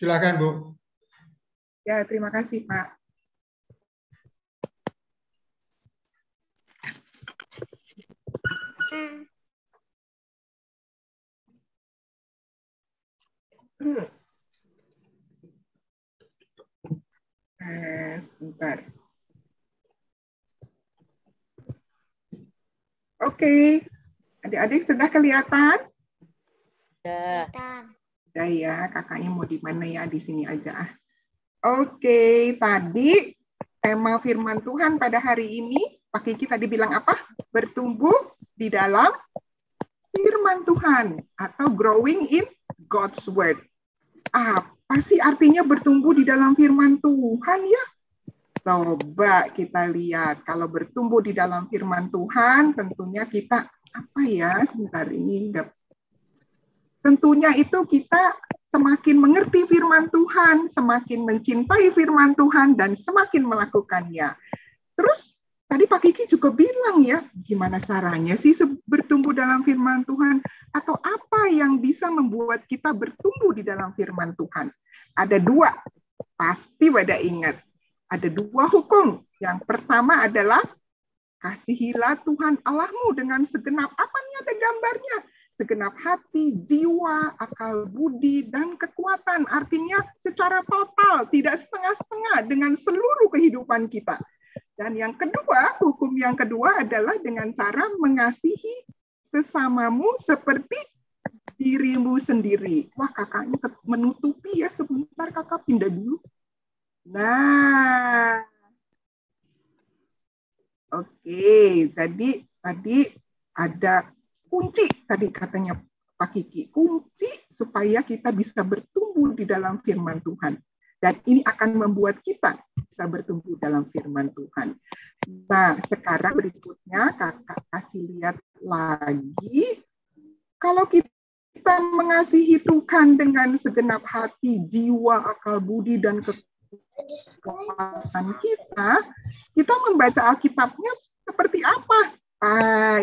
E: Silakan Bu.
K: Ya, terima kasih Pak. Sebentar. Oke, adik-adik sudah kelihatan?
H: Ya.
K: Udah ya, kakaknya mau di mana ya? Di sini aja. Oke, tadi tema firman Tuhan pada hari ini, Pak Kiki tadi bilang apa? Bertumbuh di dalam firman Tuhan atau growing in God's Word. Apa sih artinya bertumbuh di dalam firman Tuhan ya? Coba kita lihat. Kalau bertumbuh di dalam firman Tuhan, tentunya kita apa ya? Sebentar ini tentunya itu kita semakin mengerti firman Tuhan, semakin mencintai firman Tuhan, dan semakin melakukannya. Terus, tadi Pak Kiki juga bilang ya, gimana caranya sih bertumbuh dalam firman Tuhan? Atau apa yang bisa membuat kita bertumbuh di dalam firman Tuhan? Ada dua, pasti pada ingat. Ada dua hukum. Yang pertama adalah, kasihilah Tuhan Allahmu dengan segenap, apa nih ada gambarnya? Segenap hati, jiwa, akal budi, dan kekuatan. Artinya secara total, tidak setengah-setengah dengan seluruh kehidupan kita. Dan yang kedua, hukum yang kedua adalah dengan cara mengasihi sesamamu seperti dirimu sendiri. Wah, kakaknya menutupi ya, sebentar kakak pindah dulu. Nah, oke, jadi tadi ada kunci tadi katanya Pak Kiki, kunci supaya kita bisa bertumbuh di dalam firman Tuhan. Dan ini akan membuat kita bisa bertumbuh dalam firman Tuhan. Nah, sekarang berikutnya kakak kasih lihat lagi. Kalau kita mengasihi Tuhan dengan segenap hati, jiwa, akal budi, dan kekuatan kita membaca Alkitabnya seperti apa?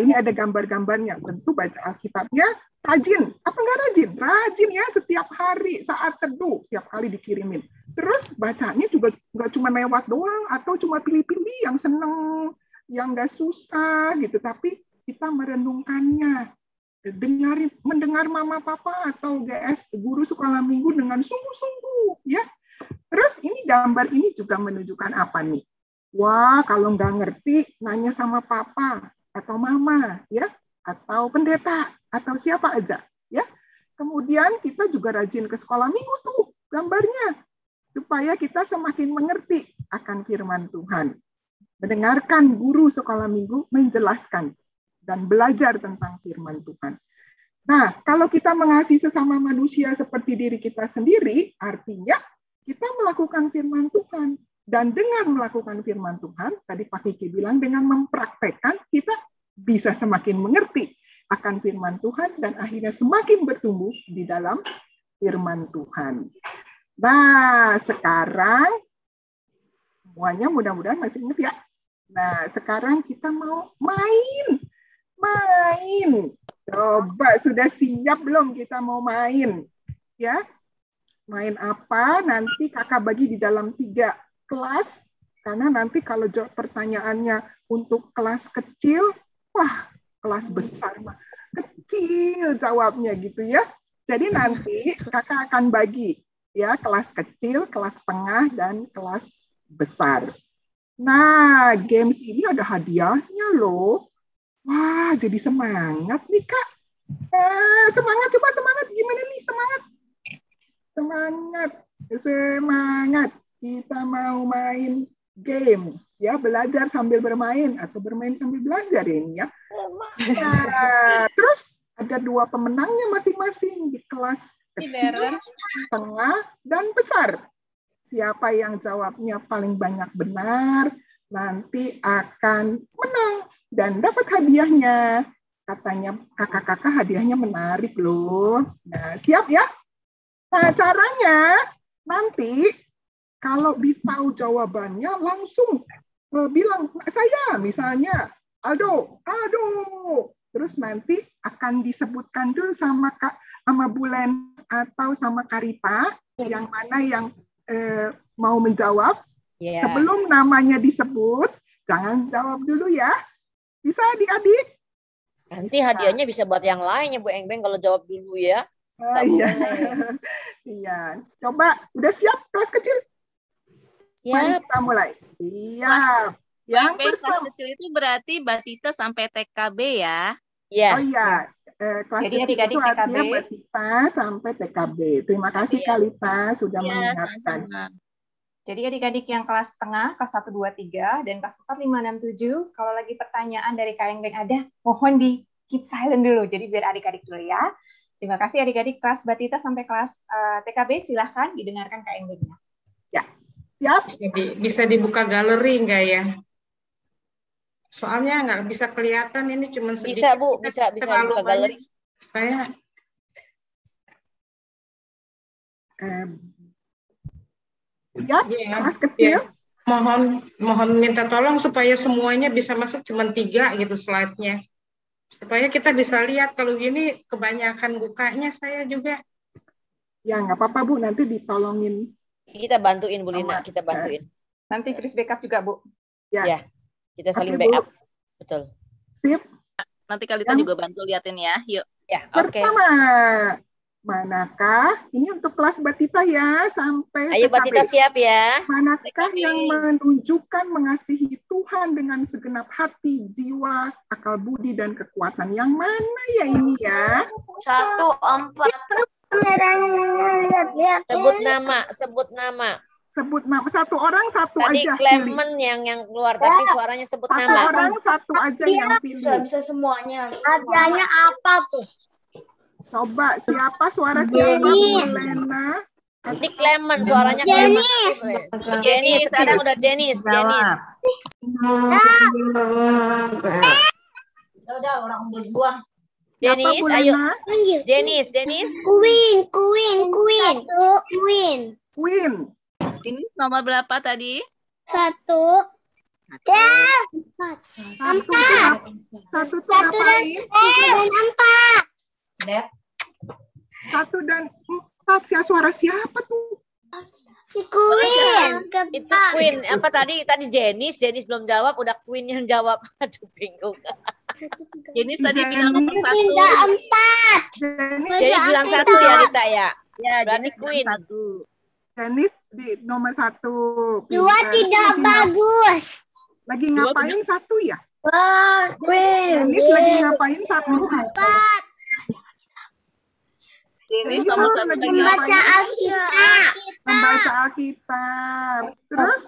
K: Ini ada gambar-gambarnya. Tentu baca Alkitabnya rajin. Apa nggak rajin? Rajin ya, setiap hari saat teduh, setiap kali dikirimin. Terus bacanya juga nggak cuma lewat doang, atau cuma pilih-pilih yang seneng, yang nggak susah gitu. Tapi kita merenungkannya, mendengar mama papa atau GS guru sekolah minggu dengan sungguh-sungguh ya. Terus ini gambar ini juga menunjukkan apa nih? Wah, kalau nggak ngerti, nanya sama papa atau mama, ya, atau pendeta, atau siapa aja, ya. Kemudian kita juga rajin ke sekolah minggu tuh gambarnya, supaya kita semakin mengerti akan firman Tuhan. Mendengarkan guru sekolah minggu menjelaskan dan belajar tentang firman Tuhan. Nah, kalau kita mengasihi sesama manusia seperti diri kita sendiri, artinya kita melakukan firman Tuhan. Dan dengan melakukan firman Tuhan, tadi Pak Kiki bilang, dengan mempraktekkan, kita bisa semakin mengerti akan firman Tuhan, dan akhirnya semakin bertumbuh di dalam firman Tuhan. Nah, sekarang, semuanya mudah-mudahan masih ingat ya. Nah, sekarang kita mau main. Coba, sudah siap belum kita mau main? Ya, main apa? Nanti kakak bagi di dalam 3 kelas, karena nanti kalau jawab pertanyaannya untuk kelas kecil, wah, kelas besar mah kecil jawabnya gitu ya. Jadi nanti kakak akan bagi ya kelas kecil, kelas tengah, dan kelas besar. Nah, games ini ada hadiahnya loh. Wah, jadi semangat nih Kak. Semangat, coba semangat. Gimana nih semangat? Semangat, semangat. Kita mau main games ya, belajar sambil bermain atau bermain sambil belajar ini ya. Nah, terus ada 2 pemenangnya masing-masing di kelas kecil, tengah, dan besar. Siapa yang jawabnya paling banyak benar nanti akan menang dan dapat hadiahnya. Katanya kakak-kakak hadiahnya menarik loh. Nah, siap ya? Nah, caranya nanti kalau tahu jawabannya langsung bilang saya, misalnya Aldo. Terus nanti akan disebutkan dulu sama Bulen atau sama Karita yang mana yang mau menjawab. Sebelum namanya disebut, jangan jawab dulu ya. Bisa adik-adik?
H: Nanti hadiahnya bisa buat yang lain ya Bu Engbeng kalau jawab dulu ya.
K: Iya. Iya. Coba, udah siap kelas kecil?
H: Siap.
K: Mari kita mulai. Siap. Yang
A: kelas kecil itu berarti Batita sampai TKB ya?
H: Iya.
K: Oh iya. Kelas
B: Jadi
K: kecil
B: adik-adik
K: itu artinya
B: TKB.
K: Batita sampai TKB. Terima kasih Kalita sudah mengingatkan.
B: Jadi adik-adik yang kelas tengah, kelas 1, 2, 3, dan kelas 4, 5, 6, 7, kalau lagi pertanyaan dari Kak Engbeng ada, mohon di keep silent dulu. Jadi biar adik-adik dulu ya. Terima kasih adik-adik kelas Batita sampai kelas TKB, silahkan didengarkan Kak Engbengnya.
K: Ya, siap?
L: Bisa dibuka galeri enggak ya? Soalnya nggak bisa kelihatan, ini cuma sedikit.
H: Bisa Bu, bisa dibuka galeri.
L: Saya
K: ya, kelas kecil.
L: Mohon minta tolong supaya semuanya bisa masuk cuma 3 gitu slide-nya. Supaya kita bisa lihat, kalau gini kebanyakan bukanya saya juga.
K: Ya, nggak apa-apa Bu, nanti ditolongin.
H: Kita bantuin Bu Lina, kita bantuin.
B: Nanti Chris backup juga Bu.
H: Ya, kita saling backup. Betul.
K: Sip.
A: Nanti Kalita juga bantu liatin ya. Yuk.
H: Ya, oke.
K: Pertama, manakah? Ini untuk kelas Batita ya, sampai
H: Ayo
K: TKB.
H: Batita siap ya.
K: Manakah yang menunjukkan mengasihi Tuhan dengan segenap hati, jiwa, akal budi, dan kekuatan? Yang mana ya ini ya?
C: 1, 4.
H: Sebut nama, sebut nama.
K: Sebut nama. Satu orang satu
H: Tadi
K: aja.
H: Clement yang keluar, tapi suaranya sebut
K: Satu
H: nama.
K: orang satu aja yang pilih.
C: Bisa semuanya. Hadiahnya apa tuh?
K: Coba siapa suara siapa? Lena.
H: Ini Clement suaranya.
C: Jenis.
H: Jenis, sekarang udah Jenis.
C: Udah orang berbuah.
H: Jenis, ayo. Jenis.
K: Queen.
A: Ini nomor berapa tadi?
C: 1.
K: Satu tuh ngapain? 1 dan 4. Suara siapa tuh?
C: Si Queen.
H: Itu Queen. Apa tadi Jenis belum jawab, udah Queen yang jawab. Aduh, bingung.
A: Jenis tadi bilang nomor 1.
C: 4.
H: Jenis bilang 1 ya, Rita ya.
A: Ya,
H: berarti Queen.
K: Jenis di nomor 1.
C: 2 tidak bagus.
K: Lagi ngapain 1 ya?
C: Wah, Queen.
K: Jenis lagi ngapain 1?
A: Jenis nomor 1 lagi
C: Membaca Alkitab.
K: Membaca Alkitab. Terus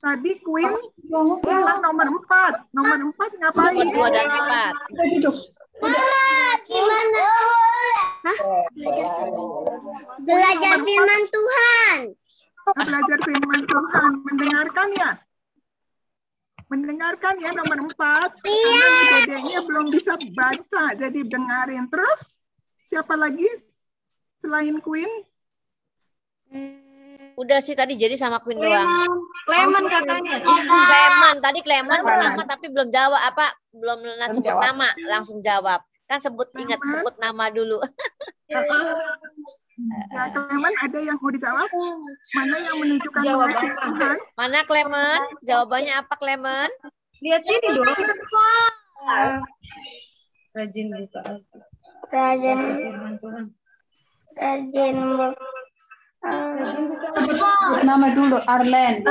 K: tadi Queen bilang nomor 4. Nomor 4 ngapain?
H: Nomor 2 dan 4.
C: Gimana? Belajar firman Tuhan.
K: Belajar firman Tuhan. Mendengarkan ya? Mendengarkan ya nomor 4. Karena dedeknya belum bisa baca. Jadi dengarin. Terus siapa lagi selain Queen?
H: Udah sih tadi jadi sama Queen doang.
C: Clement katanya.
H: Clement, tadi Clement pertama tapi belum jawab belum sebut nama, langsung jawab. Kan ingat sebut nama dulu.
K: Ya, Clement ada yang mau dijawab? Mana yang menunjukkan mengasihi Tuhan?
H: Mana Clement? Jawabannya apa Clement?
F: Lihat sini dong. Rajin buka.
C: Rajin
I: Sebut nama dulu, Arlen.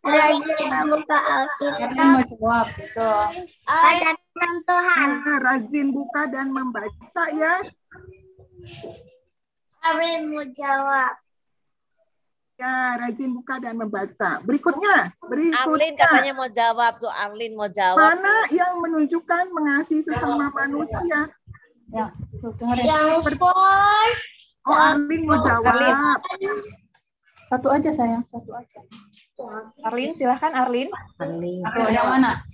C: rajin membuka Alkitab.
I: Arlen mau jawab. Betul.
C: Baca firman Tuhan.
K: Rajin buka dan membaca ya.
C: Arlen mau jawab.
K: Ya, rajin buka dan membaca. Berikutnya.
H: Arlin katanya mau jawab tuh. Arlin mau jawab.
K: Mana yang menunjukkan mengasihi sesama manusia?
I: Ya,
C: yang first.
K: Oh, Arlin mau jawab.
I: Satu aja sayang, satu aja.
B: Arlin, silahkan Arlin.
I: Arlin. Yang mana?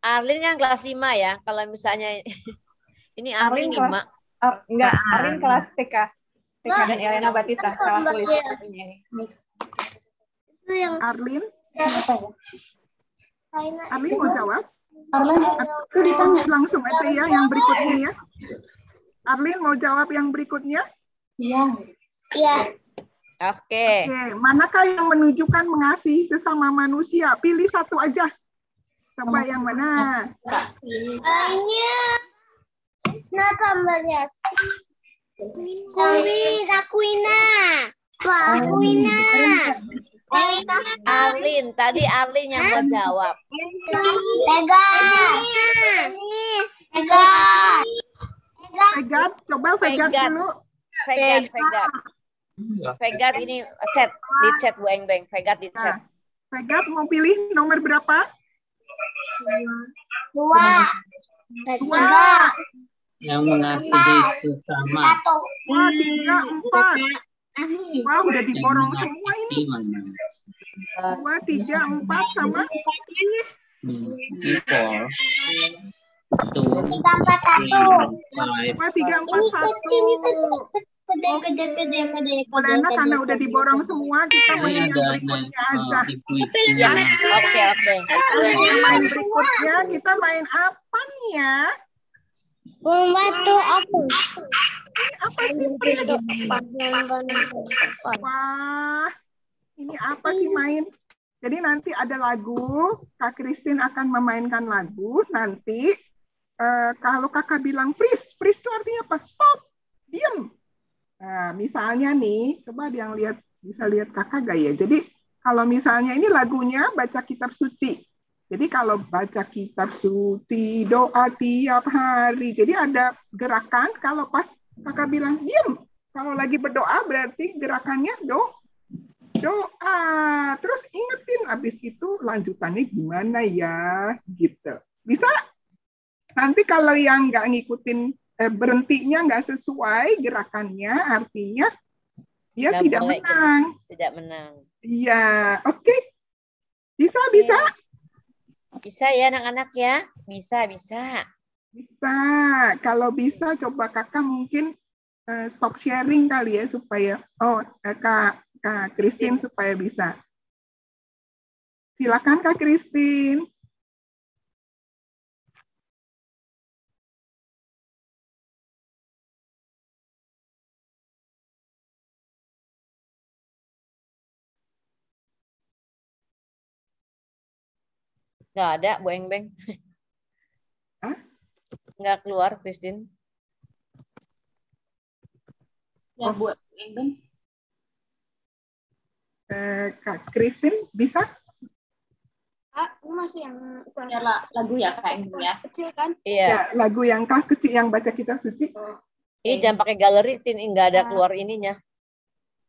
H: Arlin kan kelas 5 ya. Kalau misalnya ini Arlin 5.
B: Enggak, Arlin kelas TK. TK dan Elena Batita. Salah tulis ini.
C: Itu yang
K: Arlin.
I: Apa ya?
K: Arlin mau jawab?
I: Arlin, aku ditanya.
K: Langsung aja ya yang berikutnya ya. Arlin mau jawab yang berikutnya?
I: Iya.
C: Iya.
H: Oke.
K: Manakah yang menunjukkan mengasihi sesama manusia? Pilih satu aja. Coba yang mana?
C: Banyak. Nah, gambarnya. Akuina.
H: Arlin, tadi Arlin yang mau jawab.
K: Vegat, coba Vegat dulu.
H: Vegat ini chat di chat Bu Engbeng. Vegat di chat.
K: Vegat mau pilih nomor berapa?
C: 2.
M: Yang mengasihi sesama.
K: 2, 3, 4. Wah, udah diborong semua ini. 2, 3, 4 sama.
M: 2, 3, 4, 1.
K: 2, 3, 4, 1. Elena, karena udah diborong semua, kita main yang berikutnya aja.
H: Oke.
K: Main berikutnya, kita main apa nih ya?
C: Membantu aku.
K: Ini apa sih? Wah, ini apa sih main? Jadi nanti ada lagu, Kak Christine akan memainkan lagu. Nanti kalau kakak bilang freeze itu artinya apa? Stop, diam. Nah, misalnya nih, coba yang lihat bisa lihat kakak gak ya? Jadi kalau misalnya ini lagunya baca kitab suci. Jadi kalau baca kitab suci, doa tiap hari. Jadi ada gerakan kalau pas kakak bilang diam. Kalau lagi berdoa berarti gerakannya doa. Terus ingetin habis itu lanjutannya gimana ya gitu. Bisa? Nanti kalau yang nggak ngikutin berhentinya nggak sesuai gerakannya, artinya dia tidak menang.
H: Tidak menang.
K: Iya, oke. Bisa.
H: Bisa ya anak-anak ya? Bisa.
K: Bisa. Kalau bisa coba kakak mungkin stop sharing kali ya supaya Kak Christine supaya bisa. Silakan Kak Christine.
H: Nggak ada, Bu Engbeng.
K: Hah?
H: Nggak keluar, Christine.
I: Ya, Bu Engbeng.
K: Kak Christine, bisa?
C: Aku masih yang
I: ya, lagu ya, Kak Engbeng ya?
C: kecil kan?
H: Iya.
K: Ya, lagu yang kelas kecil yang baca kitab suci.
H: Ini jangan pakai galeri, Tin. Nggak ada keluar ininya.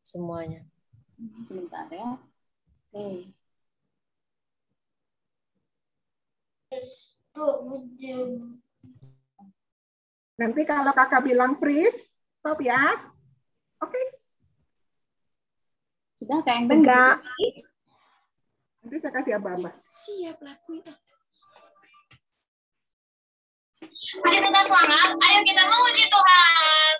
H: Semuanya.
I: Sebentar ya. Oke.
K: Nanti kalau kakak bilang freeze, stop ya. Oke.
I: Sudah Kak Engbeng?
C: Enggak.
K: Nanti saya kasih aba-aba.
C: Siap lakuin.
D: Masih tetap semangat, ayo kita memuji Tuhan.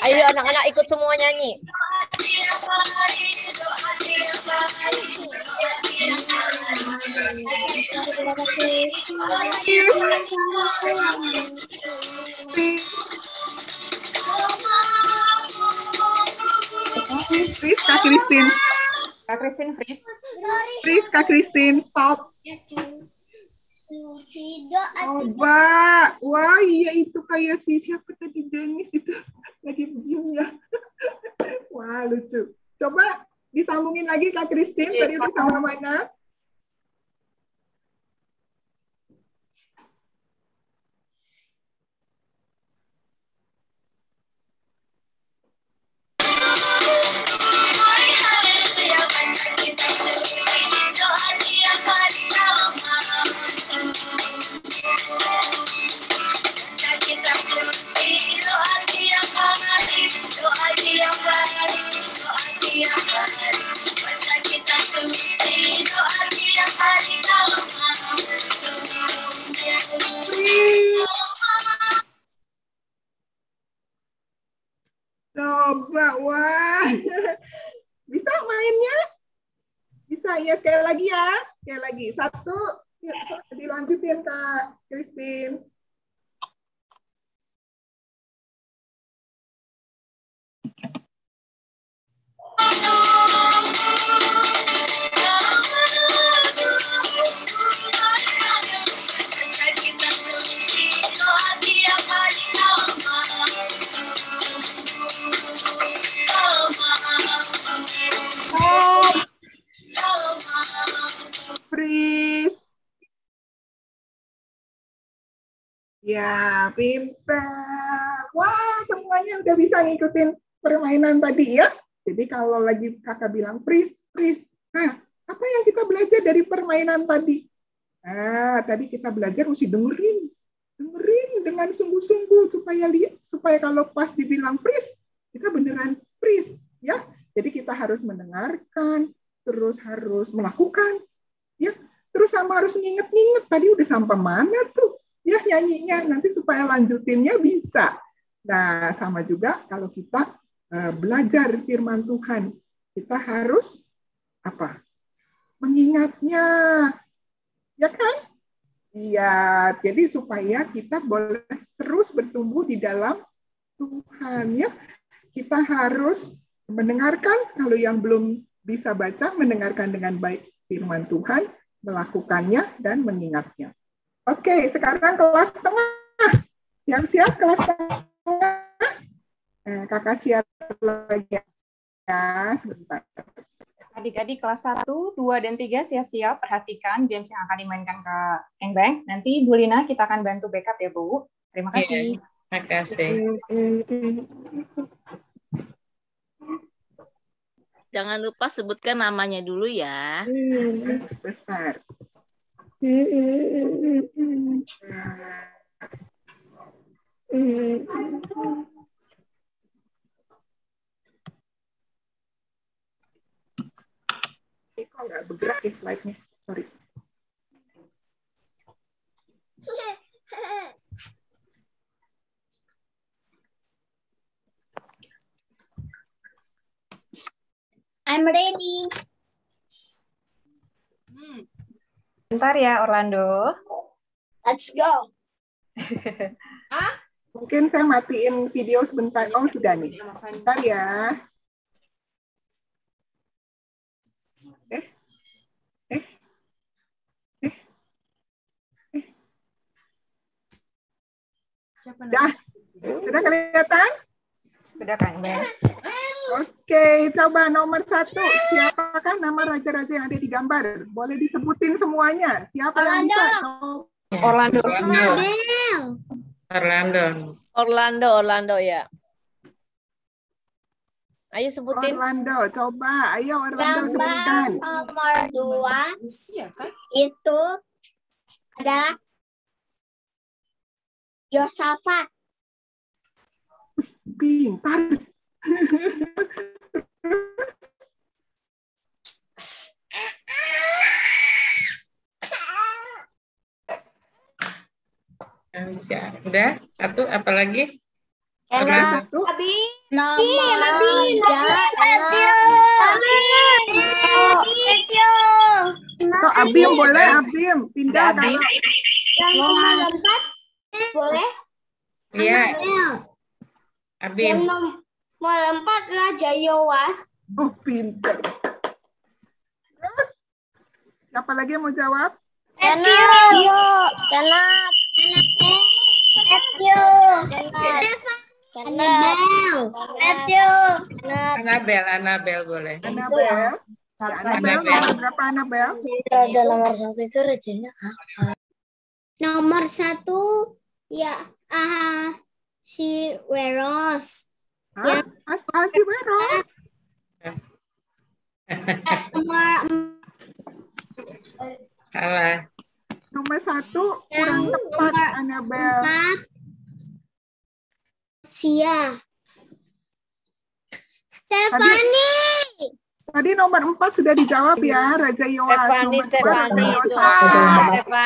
H: Ayo anak-anak ikut semua nyanyi.
K: Freeze, Kak Christine.
B: Kak Christine, freeze.
K: Freeze, Kak Christine. Stop. Coba. Wah, iya itu kayak si siapa tadi, Jenis itu. Lagi begini ya. Wah, lucu. Coba disambungin lagi Kak Christine. Tadi udah sama mana? Coba, wah. Bisa mainnya? Bisa, ya sekali lagi ya. Sekali lagi. Satu, ya, dilanjutin Kak Christine. Freeze. Ya, pintar. Wah, semuanya udah bisa ngikutin permainan tadi ya. Jadi kalau lagi kakak bilang freeze, freeze. Nah, apa yang kita belajar dari permainan tadi? Nah, tadi kita belajar mesti dengerin dengan sungguh-sungguh supaya kalau pas dibilang freeze, kita beneran freeze ya. Jadi kita harus mendengarkan, terus harus melakukan, ya. Terus sama harus nginget-nginget tadi udah sampai mana tuh, ya nyanyinya nanti supaya lanjutinnya bisa. Nah, sama juga kalau kita belajar firman Tuhan, kita harus apa? Mengingatnya, ya kan? Iya, jadi supaya kita boleh terus bertumbuh di dalam Tuhan, ya. Kita harus mendengarkan, kalau yang belum bisa baca, mendengarkan dengan baik firman Tuhan, melakukannya, dan mengingatnya. Oke, sekarang kelas tengah. Siap-siap kelas tengah. Kakak siap lagi ya, sebentar.
B: Adik-adik kelas 1, 2, dan 3 siap-siap. Perhatikan games yang akan dimainkan Kak Engbeng. Nanti Bu Lina kita akan bantu backup ya, Bu. Terima kasih.
L: Terima kasih.
A: Jangan lupa sebutkan namanya dulu ya.
K: Besar. Kok nggak bergerak ya slide-nya? Sorry.
C: I'm ready.
B: Bentar ya, Orlando.
C: Let's go.
K: Mungkin saya matiin video sebentar. Oh, sudah nih. Bentar ya. Sudah kelihatan?
B: Sudah kan, Ben?
K: Oke, coba nomor 1. Siapakah nama raja-raja yang ada di gambar? Boleh disebutin semuanya. Siapa yang bisa?
B: Orlando.
H: Orlando ya. Ayo sebutin.
K: Orlando, coba. Ayo Orlando sebutkan.
C: Nomor 2 itu adalah Yosafat.
K: Pintar.
L: Udah, satu apa lagi?
K: Abim boleh, Abim. Pindah.
C: Yang nomor 4 boleh?
L: Iya. Abim.
C: Yang nomor 4 Raja Yoas.
K: Oh, pinter. Terus, siapa lagi yang mau jawab?
L: Anabel boleh.
K: Anabel. Anabel, nomor berapa Anabel?
C: Ada nomor 1 itu rajanya apa? Nomor 1 ya si Weros.
K: Ya. Si Weros.
L: Salah.
K: Nomor 1 kurang tepat Anabel.
C: Sia. Stefani.
K: Tadi nomor 4 sudah dijawab ya, Raja Yoas.
H: Stefani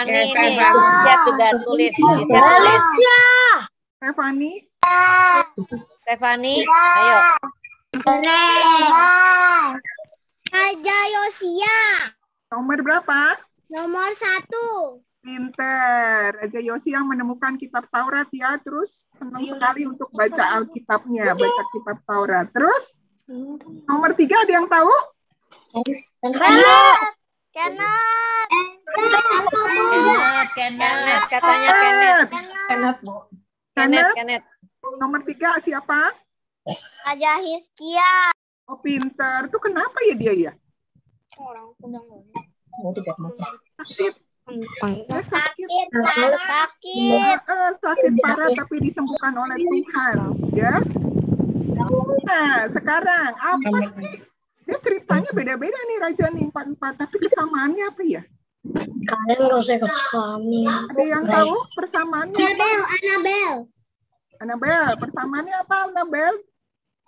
H: ini chat sudah tulis. Stefani, ayo.
C: Raja Yosia.
K: Nomor berapa?
C: Nomor 1.
K: Pinter. Raja Yosia menemukan kitab Taurat ya, terus senang sekali untuk baca Alkitabnya, baca kitab Taurat. Terus nomor 3 ada yang tahu?
H: Kenneth katanya Kenneth.
K: Kenneth. Nomor 3 siapa?
C: Raja Hizkia.
K: Oh, pinter. Itu kenapa ya dia ya? Sakit parah tapi disembuhkan oleh Tuhan ya. Nah, sekarang apa sih? Dia ceritanya beda-beda nih Raja nih 4-4, tapi kesamaannya apa ya?
C: Kalian nggak usah ikut kami.
K: Ada yang tahu persamaannya? Anabel, persamaannya apa Anabel?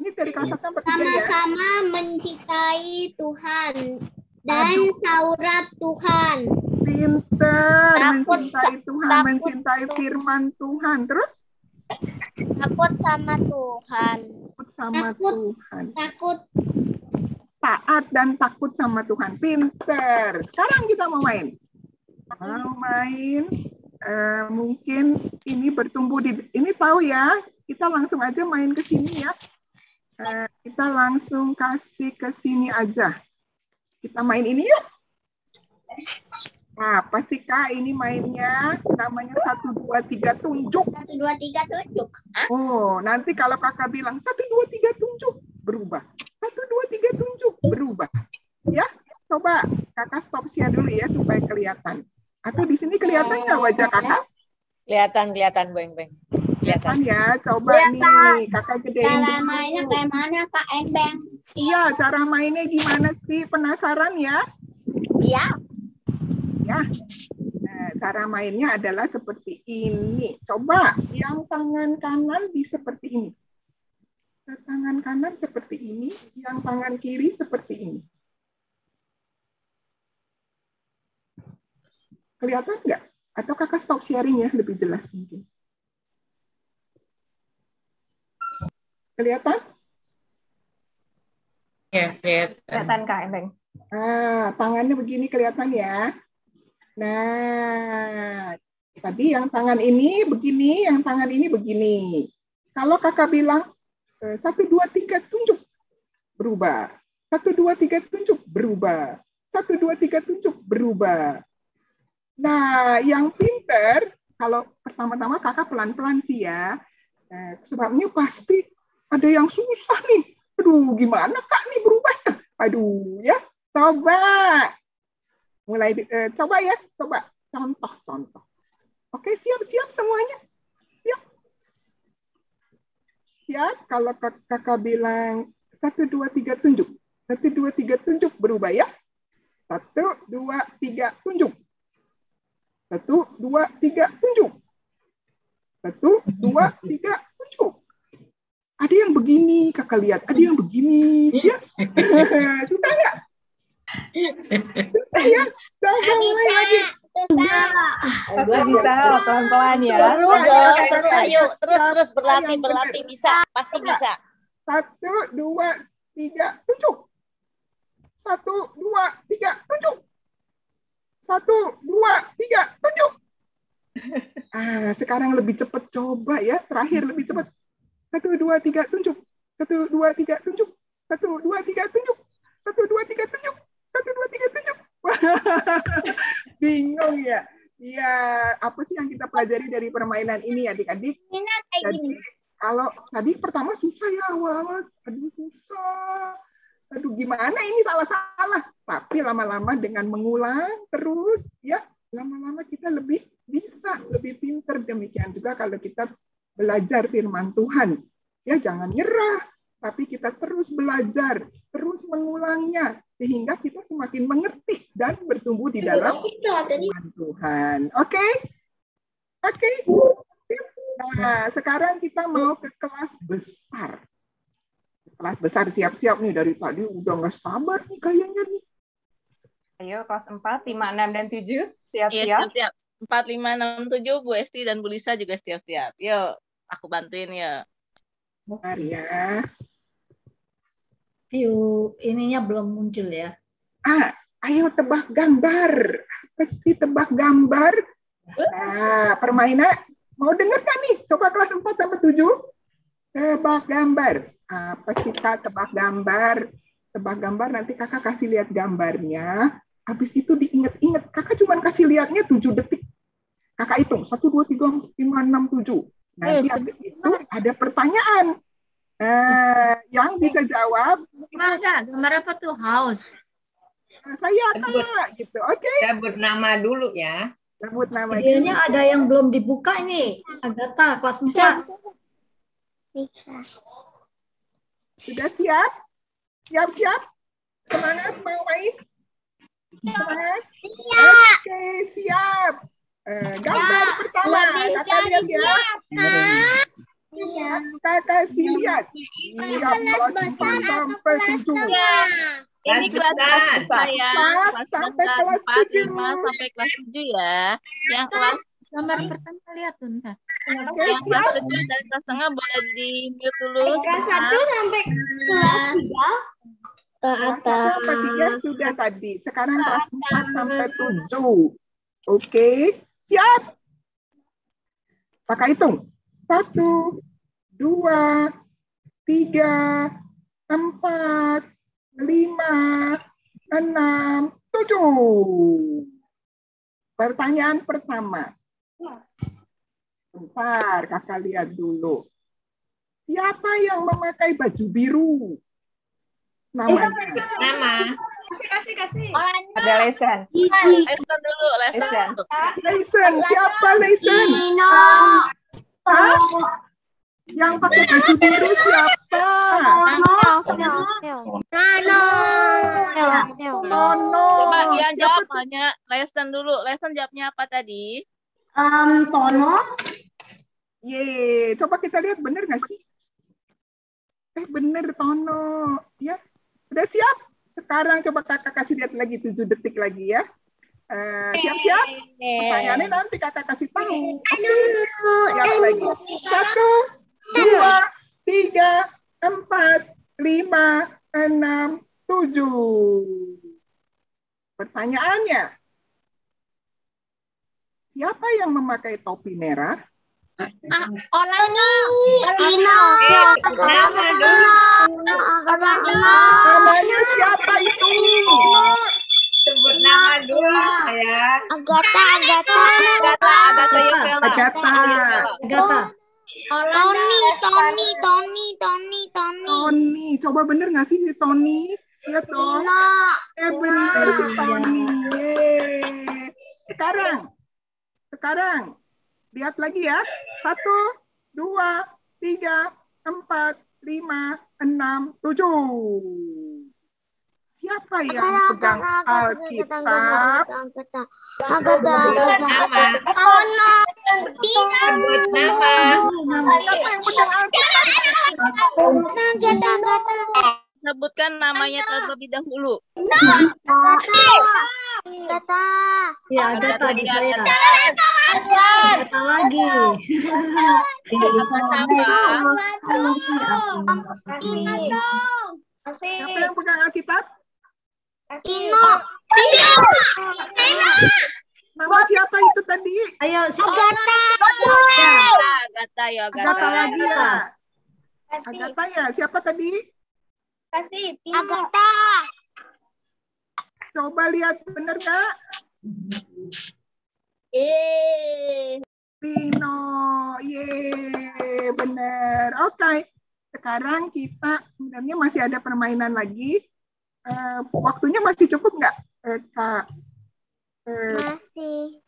K: Ini dari kelas 1 sampai 3 ya.
C: Sama-sama mencintai Tuhan dan Taurat Tuhan.
K: Pinter, mencintai Tuhan, mencintai firman Tuhan. Terus?
C: Takut sama Tuhan. Takut.
K: Taat dan takut sama Tuhan. Pinter. Sekarang kita mau main. Mungkin ini bertumbuh di... Ini tahu ya. Kita langsung aja main ke sini ya. Kita langsung kasih ke sini aja. Kita main ini yuk. Apa sih Kak ini mainnya? Namanya 1, 2, 3 tunjuk.
C: 1, 2, 3 tunjuk.
K: Oh, nanti kalau Kakak bilang 1, 2, 3 tunjuk, berubah. 1, 2, 3 tunjuk, berubah. Ya, coba Kakak stop share dulu ya supaya kelihatan. Atau di sini kelihatan nggak wajah Kakak?
H: Kelihatan, Beng.
K: Kelihatan ya, coba nih Kakak gedein.
C: Cara mainnya kayak mana Kak Beng?
K: Iya, cara mainnya gimana sih? Penasaran ya?
C: Iya.
K: Ya. Nah, cara mainnya adalah seperti ini. Coba yang tangan kanan di seperti ini. Tangan kanan seperti ini, yang tangan kiri seperti ini. Kelihatan nggak? Atau Kakak stop sharing ya, lebih jelas mungkin. Kelihatan?
L: Ya,
B: Kelihatan Kak Embeng.
K: Tangannya begini kelihatan ya. Nah, tadi yang tangan ini begini, yang tangan ini begini. Kalau Kakak bilang 1, 2, 3 tunjuk, berubah. 1, 2, 3 tunjuk, berubah. 1, 2, 3 tunjuk, berubah. Nah, yang pinter, kalau pertama-tama Kakak pelan-pelan sih ya. Sebabnya pasti ada yang susah nih. Aduh, gimana Kak nih berubahnya? Aduh, ya. Coba. Mulai coba ya, coba contoh. Oke, siap-siap semuanya. Siap. Kalau Kakak bilang 1, 2, 3 tunjuk. 1, 2, 3 tunjuk, berubah ya. 1, 2, 3 tunjuk. 1, 2, 3 tunjuk. 1, 2, 3 tunjuk. Ada yang begini, Kakak lihat. Ada yang begini. Ya. Susah nggak? Susah ya? Coba mulai lagi.
B: Bisa, pelan-pelan ya.
H: Terus berlatih bisa, pasti bisa.
K: 1, 2, 3 tunjuk. 1, 2, 3 tunjuk. 1, 2, 3 tunjuk. Sekarang lebih cepat, coba ya. Terakhir lebih cepat. 1, 2, 3 tunjuk. 1, 2, 3 tunjuk. 1, 2, 3, tunjuk. 1, 2, 3, tunjuk. 1, 2, 3, tunjuk. Bingung ya? Ya, apa sih yang kita pelajari dari permainan ini adik-adik? Jadi, kalau tadi pertama susah ya awal-awal. Aduh, susah. Aduh, gimana ini salah-salah. Tapi lama-lama dengan mengulang terus, ya, lama-lama kita lebih bisa, lebih pinter. Demikian juga kalau kita belajar firman Tuhan. Ya, jangan nyerah, tapi kita terus belajar, terus mengulangnya, sehingga kita semakin mengerti dan bertumbuh di dalam firman Tuhan. Oke? Oke? Nah, sekarang kita mau ke kelas besar. Kelas besar siap-siap nih, dari tadi udah nggak sabar nih kayaknya nih.
B: Ayo, kelas 4, 5, 6, dan 7. Siap-siap.
A: Iya, siap-siap. 4, 5, 6, 7, Bu Esti dan Bu Lisa juga siap-siap. Yuk, aku bantuin ya.
K: Bentar ya.
N: View ininya belum muncul ya.
K: Ayo tebak gambar. Apa sih tebak gambar? Nah, permainan. Mau dengar kan nih? Coba kelas 4 sampai 7. Tebak gambar. Apa sih Kak tebak gambar? Tebak gambar nanti kakak kasih lihat gambarnya. Habis itu diinget-inget. Kakak cuma kasih lihatnya 7 detik. Kakak hitung. 1, 2, 3, 4, 5, 6, 7. Nanti habis itu ada pertanyaan. Yang bisa jawab.
N: Gambar apa tuh? House.
K: Saya Kak. Gitu. Oke.
O: Sebut nama dulu ya.
K: Sebut nama.
N: Videonya ada yang belum dibuka ini. Agatha, kelas 4.
K: Sudah siap? Siap-siap? Semangat mau main? Semangat? Oke, siap. Gambar pertama. Kakak lihat ya. Kakak kasih lihat. Siap, kelas besar sampai 7.
A: Ini kelas besar ya. Kelas
K: sampai kelas
A: 4, 5 sampai kelas 7 ya. Yang kelas
N: gambar pertama lihat tuh ntar.
A: Yang kelas kecil dan kelas tengah boleh di-mute dulu.
C: Kelas 1 sampai kelas 3 ke atas.
K: Kelas 3 sudah tadi. Sekarang kelas 4 sampai 7. Oke, siap. Kakak hitung. 1, 2, 3, 4, 5, 6, 7. Pertanyaan pertama. Bentar, kakak lihat dulu. Siapa yang memakai baju biru? Namanya.
O: Nama.
C: Kasih.
B: Ada Lesan.
A: Lesan dulu, Lesan.
K: Lesan, siapa Lesan? Yang pakai baju biru siapa? Nono.
A: Coba yang jawab hanya Lesan dulu. Lesan jawabnya apa tadi?
K: Tono. Coba kita lihat bener nggak sih? Bener Tono. Ya, sudah siap? Sekarang coba kakak kasih lihat lagi 7 detik lagi ya. Siap-siap? Pertanyaannya nanti kakak kasih tahu. Siap lagi. 1, 2, 3, 4, 5, 6, 7. Pertanyaannya, siapa yang memakai topi merah? Namanya siapa itu?
O: Sebut nama dulu ya.
C: Agatha.
K: Tony. Coba bener nggak sih si Tony? Lihat dong. Bener si Tony. Sekarang. Lihat lagi ya. 1, 2, 3, 4, 5, 6, 7. Siapa yang pegang Alkitab?
A: Sebutkan namanya terlebih dahulu.
N: Ya, Agatha di saya. Agatha lagi.
K: Siapa yang pegang Alkitab? Nama siapa itu tadi?
N: Ayo,
A: Agatha ya.
K: Agatha lagi ya. Agatha ya. Siapa tadi?
C: Kasih Agatha.
K: Coba lihat benar Kak. Pino, benar. Oke. Sekarang kita sebenarnya masih ada permainan lagi. Waktunya masih cukup nggak, Kak?
C: Masih.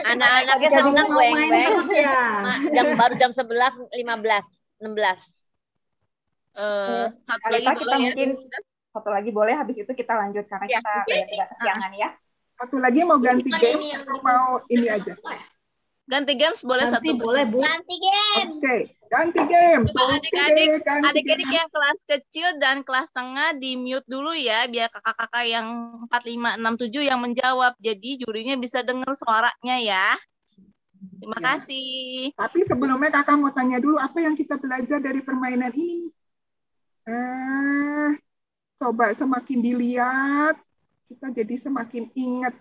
H: Anak-anaknya senang goeng-goeng. Baru jam 11.15, 16.
A: Satu
B: Aleta,
A: lagi
B: kita
A: boleh ya?
B: mungkin satu lagi boleh, habis itu kita lanjut karena kita tidak sekiangan ya.
K: Satu lagi mau ganti game atau mau ini aja?
A: Ganti games boleh satu.
N: Boleh, Bu.
C: Ganti game.
K: Oke, ganti game.
A: Coba adik-adik yang kelas kecil dan kelas tengah di mute dulu ya, biar kakak-kakak yang 4, 5, 6, 7 yang menjawab. Jadi jurinya bisa dengar suaranya ya. Terima kasih.
K: Tapi sebelumnya kakak mau tanya dulu, apa yang kita belajar dari permainan ini? Coba semakin dilihat, kita jadi semakin ingat.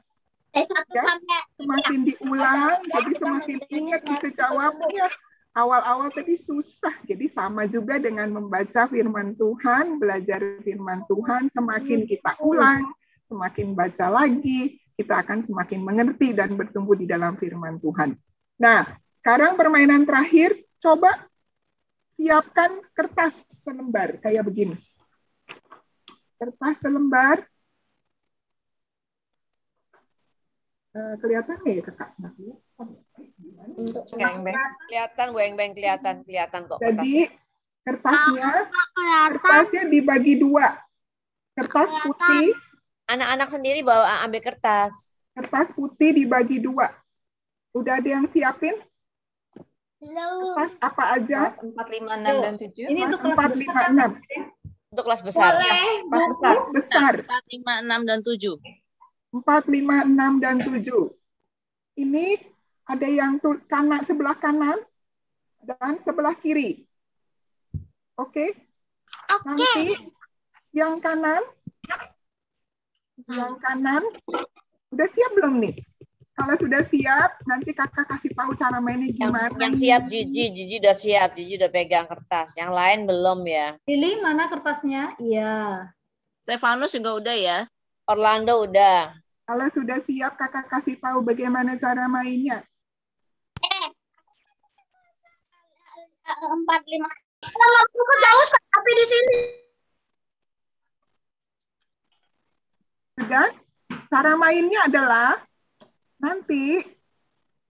K: Semakin diulang, jadi semakin ingat bisa jawabnya. Awal-awal tadi susah, jadi sama juga dengan membaca firman Tuhan, belajar firman Tuhan, semakin kita ulang, semakin baca lagi, kita akan semakin mengerti dan bertumbuh di dalam firman Tuhan. Nah, sekarang permainan terakhir, coba siapkan kertas selembar, kayak begini. Kertas selembar, kelihatan nggak ya kakak?
H: Kelihatan kok.
K: Jadi kertasnya dibagi dua. Kertas putih.
H: Anak-anak sendiri bawa ambil kertas.
K: Kertas putih dibagi dua. Udah ada yang siapin? Kertas apa aja?
B: 4, 5, 6, dan 7.
N: Ini untuk kelas
K: 4, 5, 6.
H: Untuk kelas besar.
K: Besar.
A: 4, 5, 6, dan 7.
K: 4, 5, 6, dan 7. Ini ada yang kanan, sebelah kanan dan sebelah kiri. Oke? Nanti yang kanan, udah siap belum nih? Kalau sudah siap, nanti kakak kasih tahu cara mainnya gimana.
H: Yang siap Jiji udah siap, Jiji udah pegang kertas. Yang lain belum ya.
N: Lili mana kertasnya? Iya.
A: Stefanus juga udah ya.
H: Orlando udah.
K: Kalau sudah siap, kakak kasih tahu bagaimana cara mainnya.
C: 4, 5. Aku jauh tapi di sini.
K: Sudah? Cara mainnya adalah nanti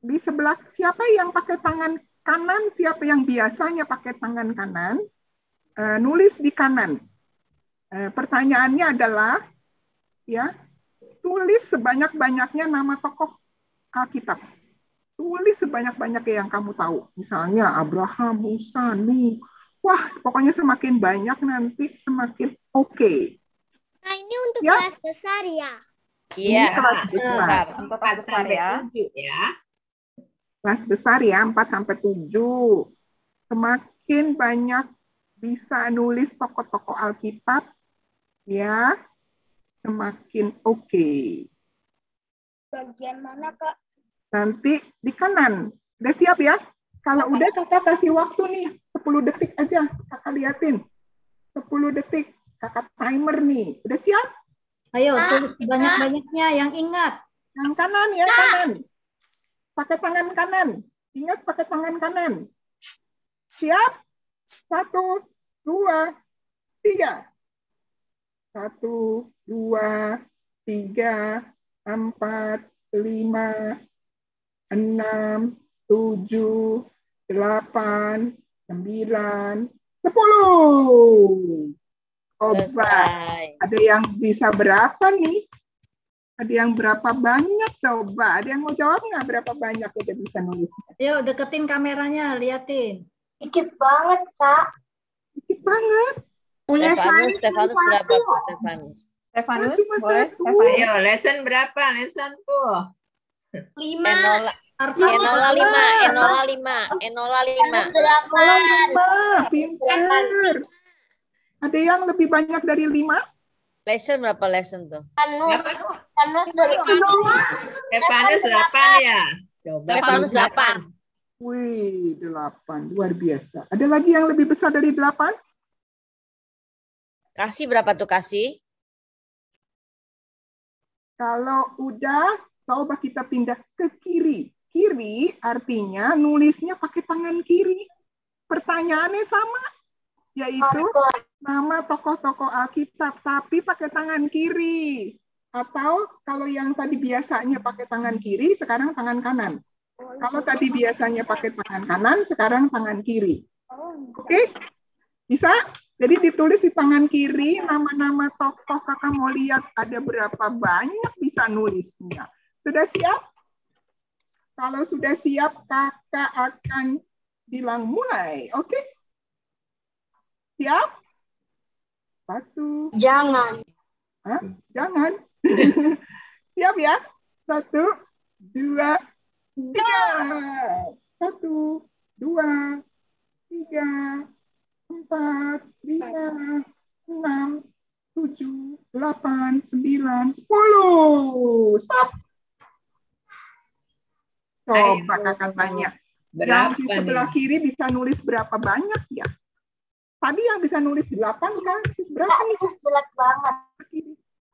K: di sebelah siapa yang pakai tangan kanan, siapa yang biasanya pakai tangan kanan, nulis di kanan. Pertanyaannya adalah, ya, tulis sebanyak-banyaknya nama tokoh Alkitab. Tulis sebanyak-banyaknya yang kamu tahu. Misalnya Abraham, Musa, Nuh. Wah, pokoknya semakin banyak nanti semakin oke.
C: Nah, ini untuk kelas besar ya?
H: Iya,
K: kelas besar.
B: Untuk kelas besar ya.
K: Kelas besar ya, 4 sampai 7. Semakin banyak bisa nulis tokoh-tokoh Alkitab, ya, semakin oke.
C: Bagian mana, Kak?
K: Nanti di kanan. Udah siap ya? Kalau udah kakak kasih waktu nih, 10 detik aja. Kakak liatin. 10 detik. Kakak timer nih. Udah siap?
N: Ayo, tulis banyak-banyaknya yang ingat.
K: Yang kanan ya, kanan. Pakai tangan kanan. Ingat pakai tangan kanan. Siap? 1, 2, 3. 1, 2, 3, 4, 5, 6, 7, 8, 9, 10. Selesai. Ada yang bisa berapa nih? Ada yang berapa banyak coba? Ada yang mau jawab nggak berapa banyak udah bisa nulis?
N: Yuk, deketin kameranya, liatin.
C: Dikit banget, Kak.
K: Dikit banget.
C: Punya
H: Stefanus berapa, Stefanus?
B: Stefanus, boleh?
O: Ayo, lesson berapa? Lesson tuh.
C: 5.
H: Enola 5.
K: Pinter. Ada yang lebih banyak dari 5?
H: Lesson berapa lesson tuh?
O: Stefanus 8 ya. Coba.
H: Stefanus 8.
K: Wih, 8. Luar biasa. Ada lagi yang lebih besar dari 8?
H: Kasih berapa tuh kasih?
K: Kalau udah, coba kita pindah ke kiri. Kiri artinya nulisnya pakai tangan kiri. Pertanyaannya sama, yaitu nama tokoh-tokoh Alkitab, tapi pakai tangan kiri. Atau kalau yang tadi biasanya pakai tangan kiri, sekarang tangan kanan. Kalau tadi biasanya pakai tangan kanan, sekarang tangan kiri. Oke? Bisa? Jadi ditulis di tangan kiri, nama-nama tokoh. Kakak mau lihat ada berapa banyak bisa nulisnya. Sudah siap? Kalau sudah siap, kakak akan bilang mulai. Oke? Siap? 1.
C: Jangan.
K: Hah? Jangan. Siap ya? 1, 2, 3. 1, 2, 3, 4, 5, 6, 7, 8, 9, 10. Stop. Coba kakak tanya. Yang di sebelah kiri bisa nulis berapa banyak ya? Tadi yang bisa nulis 8 kan? Berapa nih?
C: Jelek banget.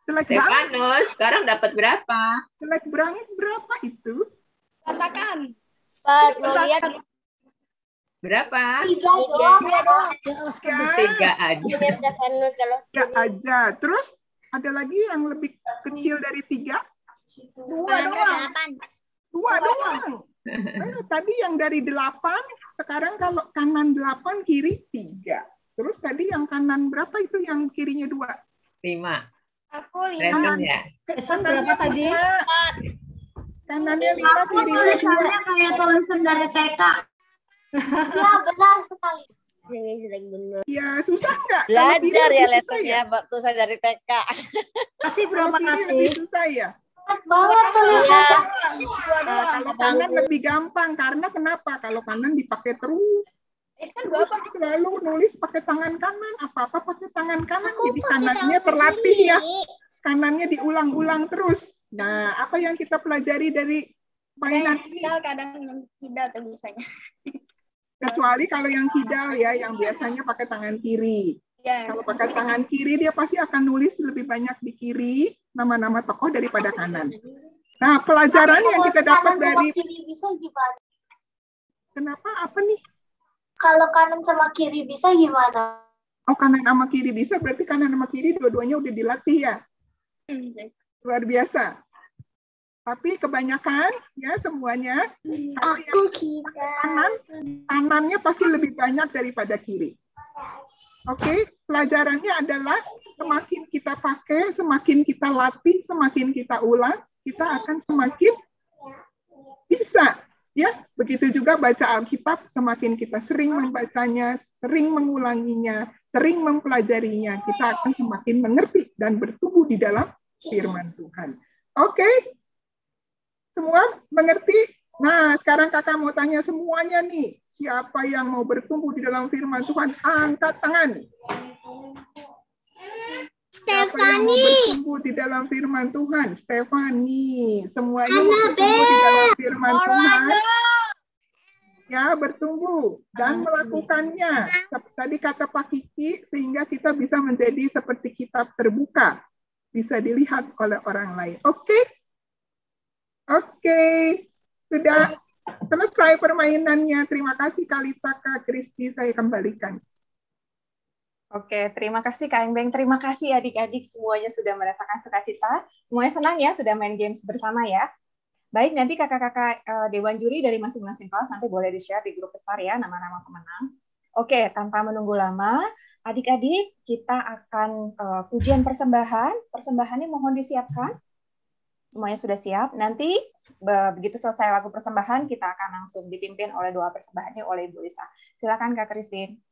K: Jelek banget.
O: Stefanus, sekarang dapat berapa?
K: Jelek banget berapa itu?
C: Katakan. Pak, lo lihat.
O: Berapa?
C: 3 doang.
O: 3 aja.
K: 3 aja. Terus ada lagi yang lebih kecil dari 3?
C: 2 doang.
K: 2 doang. Tadi yang dari 8, sekarang kalau kanan 8, kiri 3. Terus tadi yang kanan berapa itu yang kirinya 2?
O: 5.
C: Aku 5.
O: Lesson ya?
N: Lesson berapa tadi?
K: Kanannya 5, kirinya 2.
C: Tulisannya kayak tulisan dari TK. Ya, benar sekali.
K: Ya, susah nggak?
H: Belajar ya lessonnya, tulisan dari TK.
N: Kasih berapa kasih?
K: Susah ya?
C: Banget tulisannya.
K: Kalau kanan lebih gampang, karena kenapa? Kalau kanan dipakai terus. Terus selalu nulis pakai tangan kanan, apa-apa pakai tangan kanan, jadi kanannya terlatih ya. Kanannya diulang-ulang terus. Nah, apa yang kita pelajari dari mainan ini?
C: Kadang yang kidal tulisannya.
K: Kecuali kalau yang kidal ya, yang biasanya pakai tangan kiri. Kalau pakai tangan kiri, dia pasti akan nulis lebih banyak di kiri, nama-nama tokoh daripada kanan. Nah, pelajaran yang kita dapat dari...
C: Kiri bisa gimana?
K: Kenapa? Apa nih?
C: Kalau kanan sama kiri bisa gimana?
K: Oh, kanan sama kiri bisa, berarti kanan sama kiri dua-duanya udah dilatih ya? Luar biasa. Tapi kebanyakan, ya semuanya, kanannya pasti lebih banyak daripada kiri. Oke, pelajarannya adalah semakin kita pakai, semakin kita latih, semakin kita ulang, kita akan semakin bisa. Ya, begitu juga baca Alkitab, semakin kita sering membacanya, sering mengulanginya, sering mempelajarinya, kita akan semakin mengerti dan bertumbuh di dalam firman Tuhan. Oke? Semua mengerti? Nah, sekarang kakak mau tanya semuanya nih. Siapa yang mau bertumbuh di dalam firman Tuhan? Angkat tangan. Siapa yang mau bertumbuh di dalam firman Tuhan? Stefani. Semuanya mau bertumbuh di dalam firman Tuhan. Ya, bertumbuh dan melakukannya. Tadi kata Pak Kiki, sehingga kita bisa menjadi seperti kitab terbuka. Bisa dilihat oleh orang lain. Oke? Oke. Sudah selesai permainannya. Terima kasih Kalita, Kak Kristi. Saya kembalikan.
B: Oke, terima kasih Kak Engbeng. Terima kasih adik-adik semuanya sudah merasakan sukacita. Semuanya senang ya sudah main games bersama ya. Baik, nanti kakak-kakak Dewan Juri dari masing-masing kelas nanti boleh di-share di grup besar ya nama-nama pemenang. Oke, tanpa menunggu lama, adik-adik kita akan pujian persembahan. Persembahannya mohon disiapkan. Semuanya sudah siap. Nanti begitu selesai lagu persembahan, kita akan langsung dipimpin oleh doa persembahannya oleh Ibu Lisa. Silakan Kak Christine.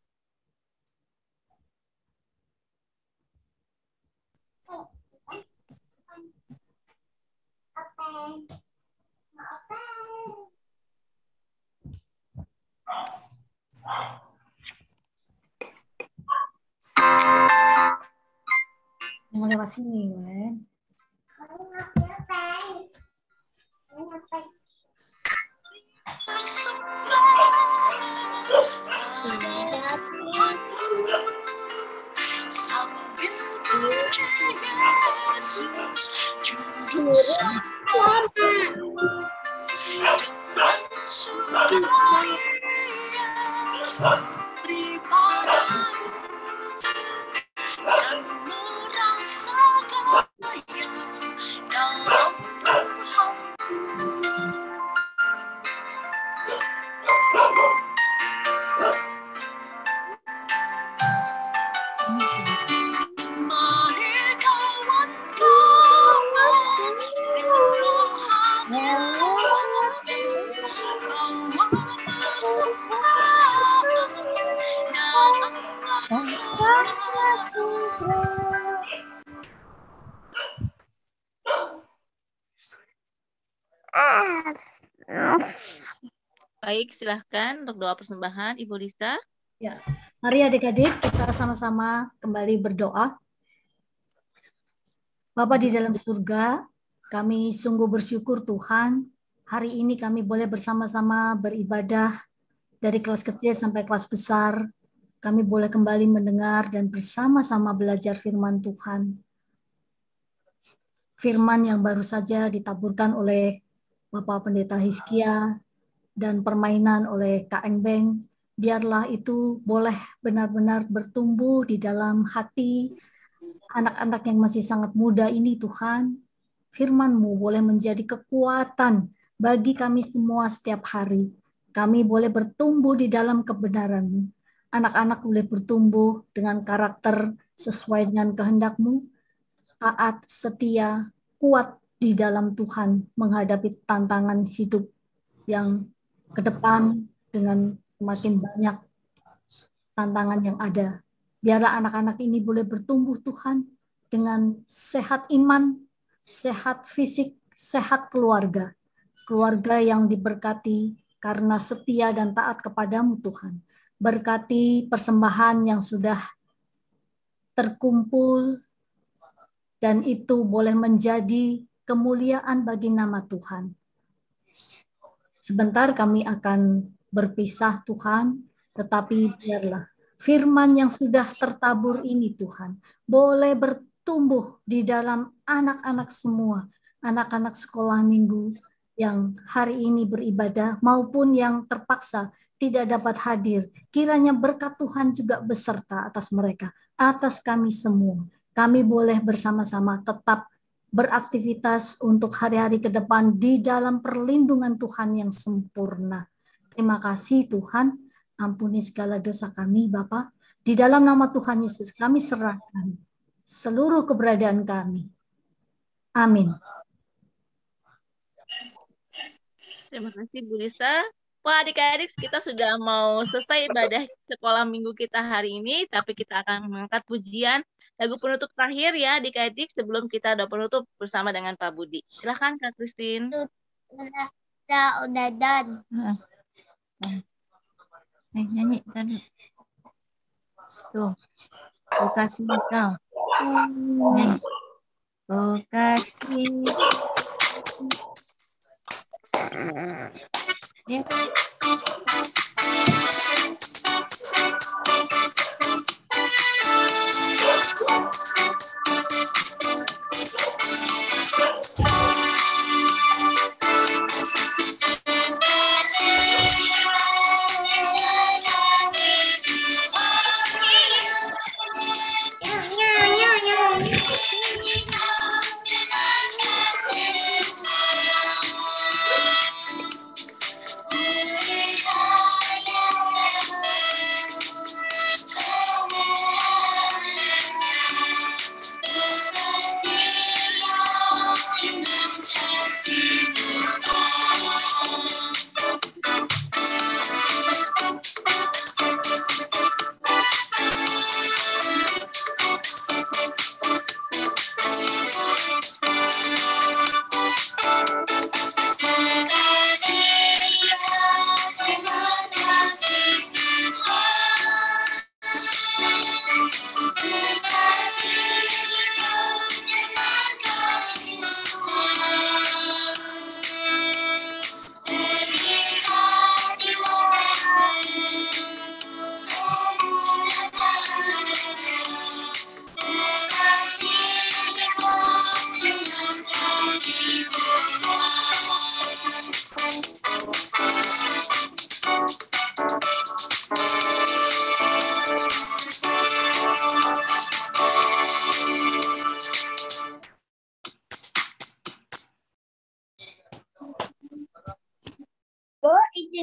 N: Mau lewat sini, Wen.
C: Kamu ngapain?
A: Baik, silahkan untuk doa persembahan, Ibu Lisa.
N: Ya, mari adik-adik kita sama-sama kembali berdoa. Bapa di dalam surga, kami sungguh bersyukur Tuhan, hari ini kami boleh bersama-sama beribadah dari kelas kecil sampai kelas besar. Kami boleh kembali mendengar dan bersama-sama belajar firman Tuhan. Firman yang baru saja ditaburkan oleh Bapak Pendeta Hizkia dan permainan oleh Kak Engbeng, biarlah itu boleh benar-benar bertumbuh di dalam hati anak-anak yang masih sangat muda ini Tuhan. Firman-Mu boleh menjadi kekuatan bagi kami semua setiap hari. Kami boleh bertumbuh di dalam kebenaran-Mu. Anak-anak boleh bertumbuh dengan karakter sesuai dengan kehendak-Mu, taat, setia, kuat di dalam Tuhan menghadapi tantangan hidup yang ke depan dengan semakin banyak tantangan yang ada. Biarlah anak-anak ini boleh bertumbuh Tuhan dengan sehat iman, sehat fisik, sehat keluarga. Keluarga yang diberkati karena setia dan taat kepadamu Tuhan. Berkati persembahan yang sudah terkumpul dan itu boleh menjadi kemuliaan bagi nama Tuhan. Sebentar kami akan berpisah Tuhan, tetapi biarlah firman yang sudah tertabur ini Tuhan, boleh bertumbuh di dalam anak-anak semua, anak-anak sekolah minggu yang hari ini beribadah maupun yang terpaksa tidak dapat hadir. Kiranya berkat Tuhan juga beserta atas mereka, atas kami semua. Kami boleh bersama-sama tetap beraktivitas untuk hari-hari ke depan di dalam perlindungan Tuhan yang sempurna. Terima kasih Tuhan, ampuni segala dosa kami Bapa. Di dalam nama Tuhan Yesus kami serahkan seluruh keberadaan kami. Amin.
A: Terima kasih Bu Lisa. Wah adik-adik kita sudah mau selesai ibadah sekolah minggu kita hari ini, tapi kita akan mengangkat pujian lagu penutup terakhir ya adik-adik sebelum kita udah penutup bersama dengan Pak Budi. Silahkan Kak Christine.
C: Udah done.
G: Nyanyi tadi. Tuh. Ku kasih engkau. Nyanyi. Ku kasih. Ya.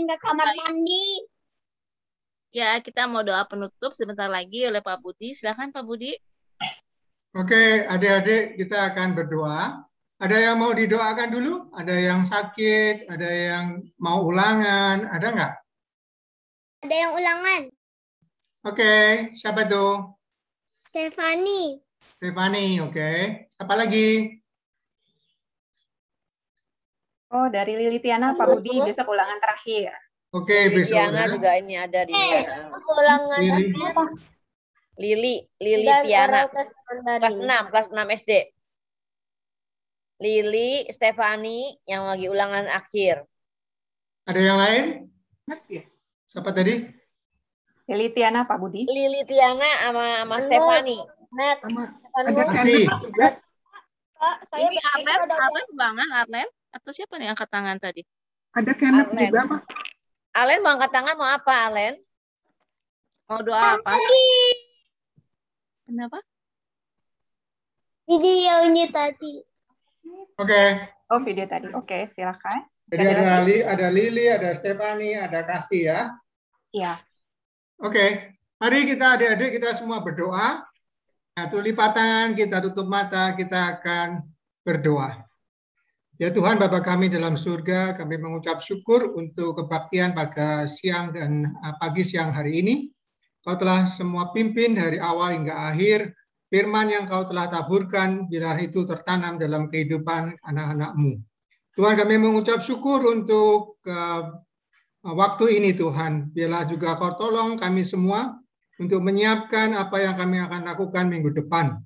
C: izin ke kamar mandi.
A: Ya, kita mau doa penutup sebentar lagi oleh Pak Budi. Silakan Pak Budi.
P: Oke, adik-adik kita akan berdoa. Ada yang mau didoakan dulu? Ada yang sakit? Ada yang mau ulangan? Ada nggak?
C: Ada yang ulangan.
P: Oke, siapa tuh?
C: Stefani.
P: Stefani, oke. Apa lagi?
B: Oh, dari Lili Tiana, Pak Budi, besok ulangan terakhir.
P: Oke, besok.
H: Tiana juga ini ada di
C: Ulangan
P: Lili.
C: apa?
H: Lili
C: Dan
H: Tiana.
C: oral tes Mandarin.
H: Kelas 6 SD. Lili, Stefani yang lagi ulangan akhir.
P: Ada yang lain? Siapa tadi?
B: Lili Tiana, Pak Budi.
H: Lili Tiana sama Stefani.
P: Ada kasih.
C: Kak, saya
A: Ini Arlen ulangan, Arlen? Atau siapa nih angkat tangan tadi?
K: Ada Kenneth
H: Arlen.
K: juga, Pak.
H: Alen mau angkat tangan mau apa, Alen?
A: Mau doa apa? Kenapa?
C: Video ini tadi.
P: Oke.
B: Oh, video tadi. Oke, silakan.
P: Jadi ada Lili, ada Stefani, ada Kasih ya.
B: Iya.
P: Oke. Mari kita adik-adik kita semua berdoa. Nah, lipat tangan, kita tutup mata, kita akan berdoa. Ya Tuhan Bapa kami dalam surga, kami mengucap syukur untuk kebaktian pada siang dan pagi siang hari ini. Kau telah semua pimpin dari awal hingga akhir, firman yang kau telah taburkan, biar itu tertanam dalam kehidupan anak-anak-Mu. Tuhan kami mengucap syukur untuk waktu ini Tuhan. Biarlah juga kau tolong kami semua untuk menyiapkan apa yang kami akan lakukan minggu depan.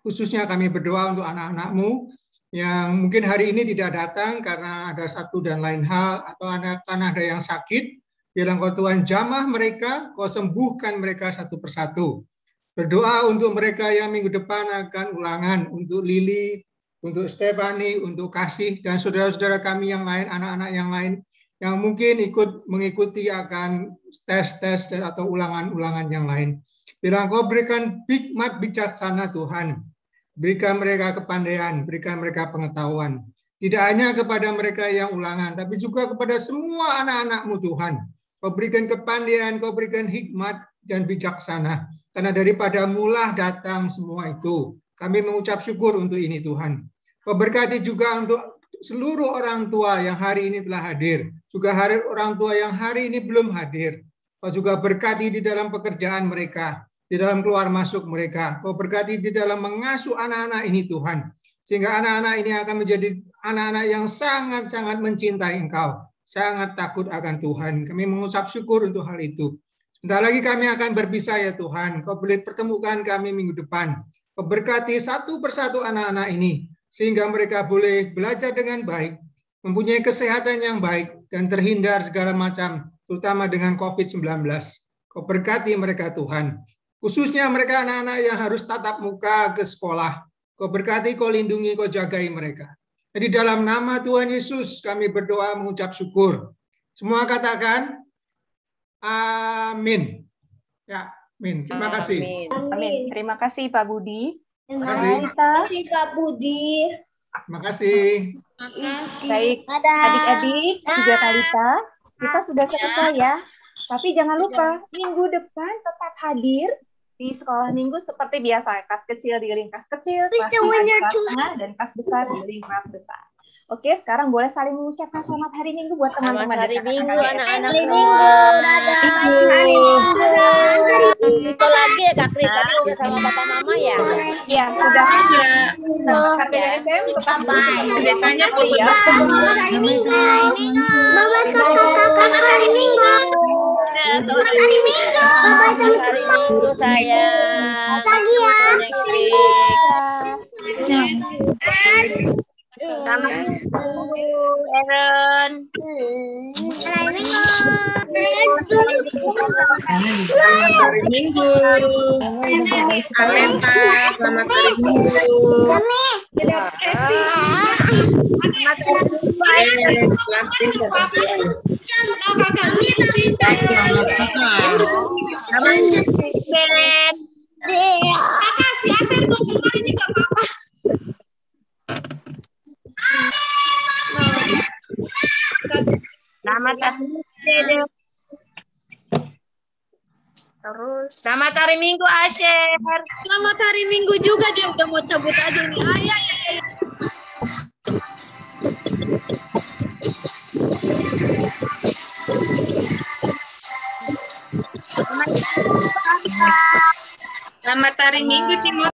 P: Khususnya kami berdoa untuk anak-anak-Mu yang mungkin hari ini tidak datang karena ada satu dan lain hal atau karena ada yang sakit. Biarlah Kau Tuhan jamah mereka, Kau sembuhkan mereka satu persatu. Berdoa untuk mereka yang minggu depan akan ulangan, untuk Lili, untuk Stefani, untuk Kasih, dan saudara-saudara kami yang lain, anak-anak yang lain, yang mungkin mengikuti akan tes-tes atau ulangan-ulangan yang lain. Biarlah Kau berikan hikmat bijaksana Tuhan. Berikan mereka kepandaian, berikan mereka pengetahuan. Tidak hanya kepada mereka yang ulangan, tapi juga kepada semua anak-anak-Mu Tuhan. Kau berikan kepandaian, Kau berikan hikmat dan bijaksana. Karena daripada mulah datang semua itu. Kami mengucap syukur untuk ini Tuhan. Kau berkati juga untuk seluruh orang tua yang hari ini telah hadir. Juga orang tua yang hari ini belum hadir. Kau juga berkati di dalam pekerjaan mereka. Di dalam keluar masuk mereka. Kau berkati di dalam mengasuh anak-anak ini Tuhan. Sehingga anak-anak ini akan menjadi anak-anak yang sangat-sangat mencintai Engkau. Sangat takut akan Tuhan. Kami mengucap syukur untuk hal itu. Sebentar lagi kami akan berpisah ya Tuhan. Kau boleh pertemukan kami minggu depan. Kau berkati satu persatu anak-anak ini. Sehingga mereka boleh belajar dengan baik. Mempunyai kesehatan yang baik. Dan terhindar segala macam. Terutama dengan COVID-19. Kau berkati mereka Tuhan. Khususnya mereka anak-anak yang harus tatap muka ke sekolah. Kau berkati, Kau lindungi, Kau jagai mereka. Jadi dalam nama Tuhan Yesus kami berdoa mengucap syukur. Semua katakan amin. Ya, amin. Terima kasih.
B: Amin. Terima kasih Pak Budi.
P: Terima kasih
C: Pak Budi.
P: Terima kasih.
B: Baik, adik-adik juga Talita, kita sudah selesai ya. Tapi jangan lupa minggu depan tetap hadir di sekolah minggu seperti biasa, kelas kecil di link kelas kecil, kelas tengah, dan kelas besar di link kelas besar. Oke, sekarang boleh saling mengucapkan selamat hari Minggu buat teman-teman.
H: Selamat hari Minggu anak-anak semua. Itu lagi ya Kak Kris, tadi udah sama Bapak Mama ya?
B: Iya, sudah. KPSM tetap biasanya kuliah.
C: Hari Minggu. Mama sama kakak hari Minggu. Selamat hari Minggu.
H: Selamat hari Minggu sayang.
C: Pagi ya.
H: Selamat Minggu, Aaron.
C: Hari Minggu.
L: Selamat hari Minggu. Amin, Pak. Selamat hari Minggu.
C: Kakak si Asen mau coba ini gak apa-apa.
H: Selamat hari Minggu, Dede. Terus selamat hari Minggu, Asher.
Q: Selamat hari Minggu juga, dia udah mau cabut aja nih. Ayah.
A: Selamat hari Minggu, Timothy.